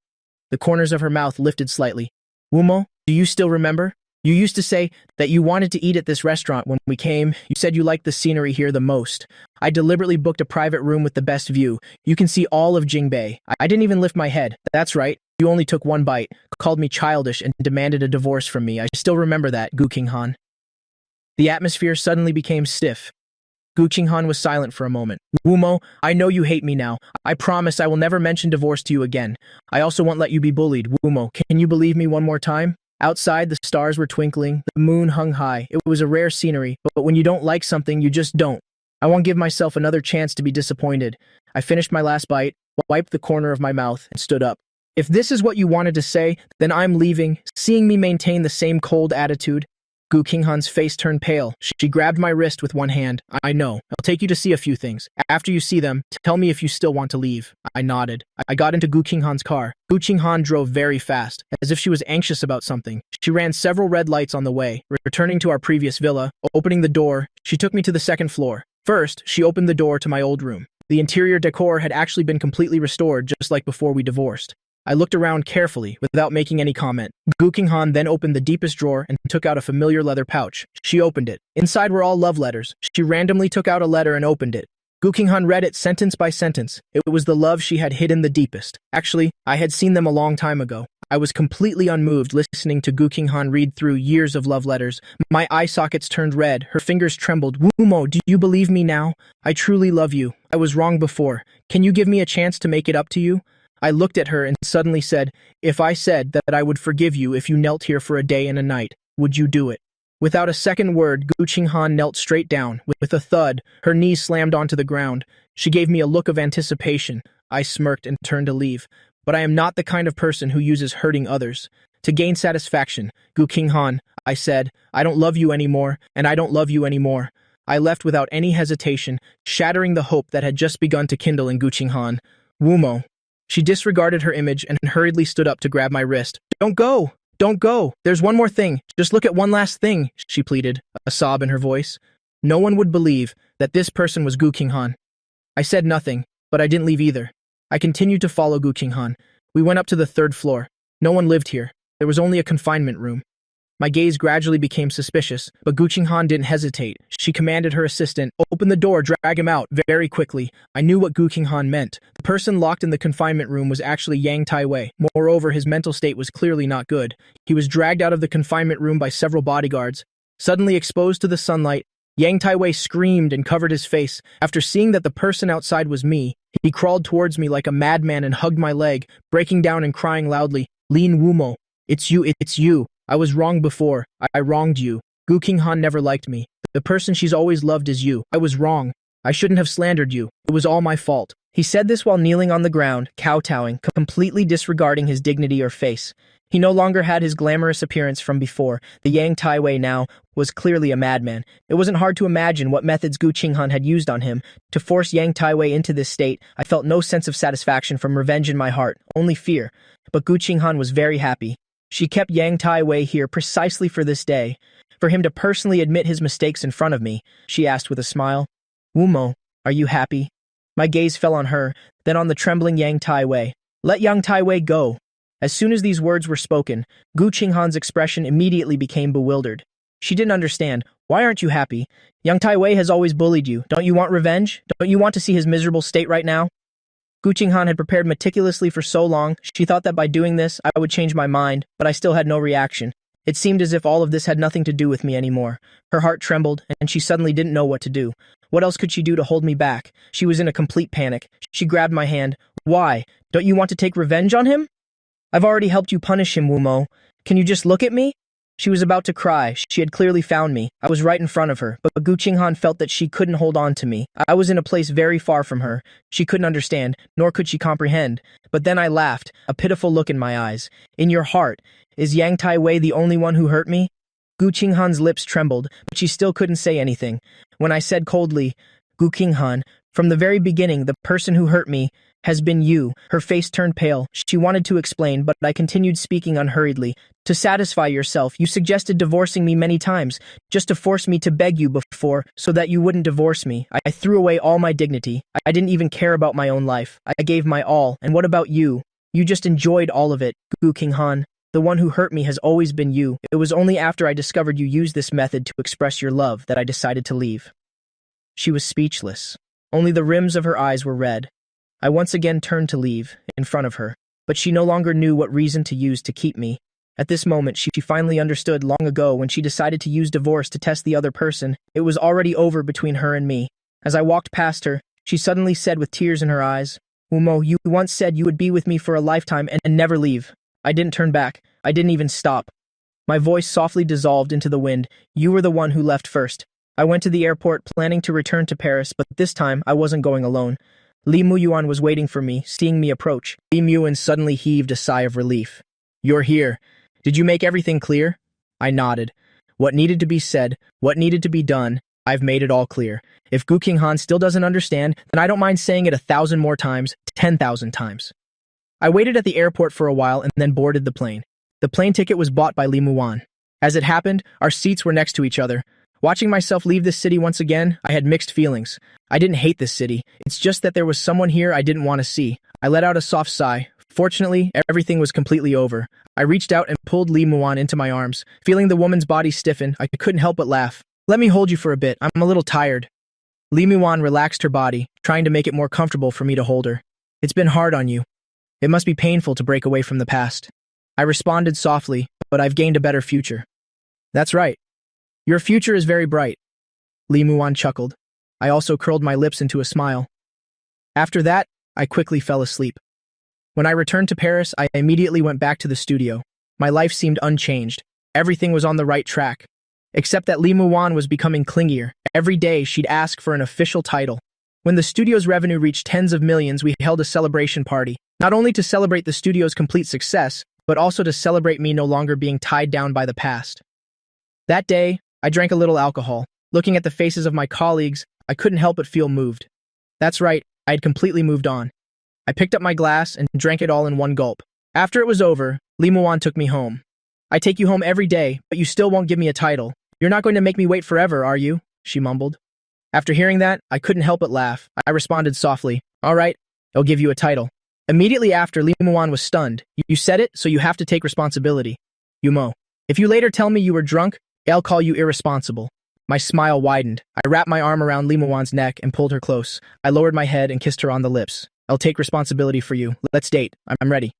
The corners of her mouth lifted slightly. Wumo, do you still remember? You used to say that you wanted to eat at this restaurant when we came. You said you liked the scenery here the most. I deliberately booked a private room with the best view. You can see all of Jingbei. I didn't even lift my head. That's right. You only took one bite, called me childish, and demanded a divorce from me. I still remember that, Gu Qinghan. The atmosphere suddenly became stiff. Gu Qinghan was silent for a moment. Wumo, I know you hate me now. I promise I will never mention divorce to you again. I also won't let you be bullied. Wumo, can you believe me one more time? Outside, the stars were twinkling, the moon hung high. It was a rare scenery, but when you don't like something, you just don't. I won't give myself another chance to be disappointed. I finished my last bite, wiped the corner of my mouth, and stood up. If this is what you wanted to say, then I'm leaving. Seeing me maintain the same cold attitude, Gu Qinghan's face turned pale. She grabbed my wrist with one hand. I know. I'll take you to see a few things. After you see them, tell me if you still want to leave. I nodded. I got into Gu Qinghan's car. Gu Qinghan drove very fast, as if she was anxious about something. She ran several red lights on the way. Returning to our previous villa, opening the door, she took me to the second floor. First, she opened the door to my old room. The interior decor had actually been completely restored, just like before we divorced. I looked around carefully, without making any comment. Gu Qinghan then opened the deepest drawer and took out a familiar leather pouch. She opened it. Inside were all love letters. She randomly took out a letter and opened it. Gu Qinghan read it sentence by sentence. It was the love she had hidden the deepest. Actually, I had seen them a long time ago. I was completely unmoved listening to Gu Qinghan read through years of love letters. My eye sockets turned red. Her fingers trembled. Wumo, do you believe me now? I truly love you. I was wrong before. Can you give me a chance to make it up to you? I looked at her and suddenly said, if I said that I would forgive you if you knelt here for a day and a night, would you do it? Without a second word, Gu Qinghan knelt straight down. With a thud, her knees slammed onto the ground. She gave me a look of anticipation. I smirked and turned to leave. But I am not the kind of person who uses hurting others to gain satisfaction. Gu Qinghan, I said, I don't love you anymore, and I don't love you anymore. I left without any hesitation, shattering the hope that had just begun to kindle in Gu Qinghan. Wumo. She disregarded her image and hurriedly stood up to grab my wrist. Don't go! Don't go! There's one more thing. Just look at one last thing, she pleaded, a sob in her voice. No one would believe that this person was Gu Qinghan. I said nothing, but I didn't leave either. I continued to follow Gu Qinghan. We went up to the third floor. No one lived here. There was only a confinement room. My gaze gradually became suspicious, but Gu Qinghan didn't hesitate. She commanded her assistant, open the door, drag him out, very quickly. I knew what Gu Qinghan meant. The person locked in the confinement room was actually Yang Taiwei. Moreover, his mental state was clearly not good. He was dragged out of the confinement room by several bodyguards. Suddenly exposed to the sunlight, Yang Taiwei screamed and covered his face. After seeing that the person outside was me, he crawled towards me like a madman and hugged my leg, breaking down and crying loudly, Lin Wumo, it's you, it's you. I was wrong before. I wronged you. Gu Qinghan never liked me. The person she's always loved is you. I was wrong. I shouldn't have slandered you. It was all my fault. He said this while kneeling on the ground, kowtowing, completely disregarding his dignity or face. He no longer had his glamorous appearance from before. The Yang Taiwei now was clearly a madman. It wasn't hard to imagine what methods Gu Qinghan had used on him. To force Yang Taiwei into this state, I felt no sense of satisfaction from revenge in my heart, only fear. But Gu Qinghan was very happy. She kept Yang Taiwei here precisely for this day, for him to personally admit his mistakes in front of me. She asked with a smile, Wumo, are you happy? My gaze fell on her, then on the trembling Yang Taiwei. Let Yang Taiwei go. As soon as these words were spoken, Gu Qinghan's expression immediately became bewildered. She didn't understand. Why aren't you happy? Yang Taiwei has always bullied you. Don't you want revenge? Don't you want to see his miserable state right now? Gu Qinghan had prepared meticulously for so long, she thought that by doing this, I would change my mind, but I still had no reaction. It seemed as if all of this had nothing to do with me anymore. Her heart trembled, and she suddenly didn't know what to do. What else could she do to hold me back? She was in a complete panic. She grabbed my hand. Why? Don't you want to take revenge on him? I've already helped you punish him, Wumo. Can you just look at me? She was about to cry. She had clearly found me. I was right in front of her, but Gu Qinghan felt that she couldn't hold on to me. I was in a place very far from her. She couldn't understand, nor could she comprehend. But then I laughed, a pitiful look in my eyes. In your heart, is Yang Tai Wei the only one who hurt me? Gu Qinghan's lips trembled, but she still couldn't say anything. When I said coldly, Gu Qinghan, from the very beginning, the person who hurt me has been you. Her face turned pale. She wanted to explain, but I continued speaking unhurriedly. To satisfy yourself, you suggested divorcing me many times, just to force me to beg you before, so that you wouldn't divorce me. I threw away all my dignity. I didn't even care about my own life. I gave my all. And what about you? You just enjoyed all of it, Gu Qinghan. The one who hurt me has always been you. It was only after I discovered you used this method to express your love that I decided to leave. She was speechless. Only the rims of her eyes were red. I once again turned to leave, in front of her, but she no longer knew what reason to use to keep me. At this moment, she finally understood long ago when she decided to use divorce to test the other person. It was already over between her and me. As I walked past her, she suddenly said with tears in her eyes, Umo, you once said you would be with me for a lifetime and never leave. I didn't turn back. I didn't even stop. My voice softly dissolved into the wind. You were the one who left first. I went to the airport planning to return to Paris, but this time I wasn't going alone. Li Muyuan was waiting for me, seeing me approach. Li Muyuan suddenly heaved a sigh of relief. You're here. Did you make everything clear? I nodded. What needed to be said, what needed to be done, I've made it all clear. If Gu Qinghan still doesn't understand, then I don't mind saying it 1,000 more times, 10,000 times. I waited at the airport for a while and then boarded the plane. The plane ticket was bought by Li Muyuan. As it happened, our seats were next to each other. Watching myself leave this city once again, I had mixed feelings. I didn't hate this city. It's just that there was someone here I didn't want to see. I let out a soft sigh. Fortunately, everything was completely over. I reached out and pulled Li Muyuan into my arms. Feeling the woman's body stiffen, I couldn't help but laugh. Let me hold you for a bit. I'm a little tired. Li Muyuan relaxed her body, trying to make it more comfortable for me to hold her. It's been hard on you. It must be painful to break away from the past. I responded softly, but I've gained a better future. That's right. Your future is very bright. Li Muyuan chuckled. I also curled my lips into a smile. After that, I quickly fell asleep. When I returned to Paris, I immediately went back to the studio. My life seemed unchanged. Everything was on the right track. Except that Li Muyuan was becoming clingier. Every day, she'd ask for an official title. When the studio's revenue reached tens of millions, we held a celebration party. Not only to celebrate the studio's complete success, but also to celebrate me no longer being tied down by the past. That day, I drank a little alcohol. Looking at the faces of my colleagues, I couldn't help but feel moved. That's right, I had completely moved on. I picked up my glass and drank it all in one gulp. After it was over, Li Muyuan took me home. I take you home every day, but you still won't give me a title. You're not going to make me wait forever, are you? She mumbled. After hearing that, I couldn't help but laugh. I responded softly, all right, I'll give you a title. Immediately after, Li Muyuan was stunned. You said it, so you have to take responsibility. Yumo. If you later tell me you were drunk, I'll call you irresponsible. My smile widened. I wrapped my arm around Li Muyuan's neck and pulled her close. I lowered my head and kissed her on the lips. I'll take responsibility for you. Let's date. I'm ready.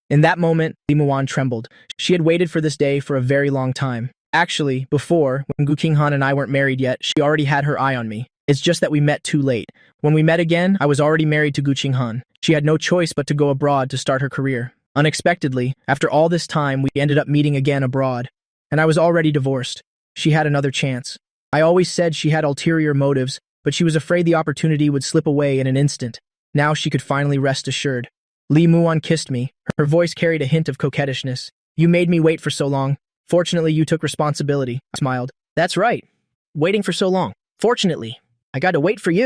In that moment, Li Muyuan trembled. She had waited for this day for a very long time. Actually, before, when Gu Qinghan and I weren't married yet, she already had her eye on me. It's just that we met too late. When we met again, I was already married to Gu Qinghan. She had no choice but to go abroad to start her career. Unexpectedly, after all this time, we ended up meeting again abroad. And I was already divorced. She had another chance. I always said she had ulterior motives, but she was afraid the opportunity would slip away in an instant. Now she could finally rest assured. Li Muyuan kissed me. Her voice carried a hint of coquettishness. You made me wait for so long. Fortunately, you took responsibility. I smiled. That's right. Waiting for so long. Fortunately, I got to wait for you.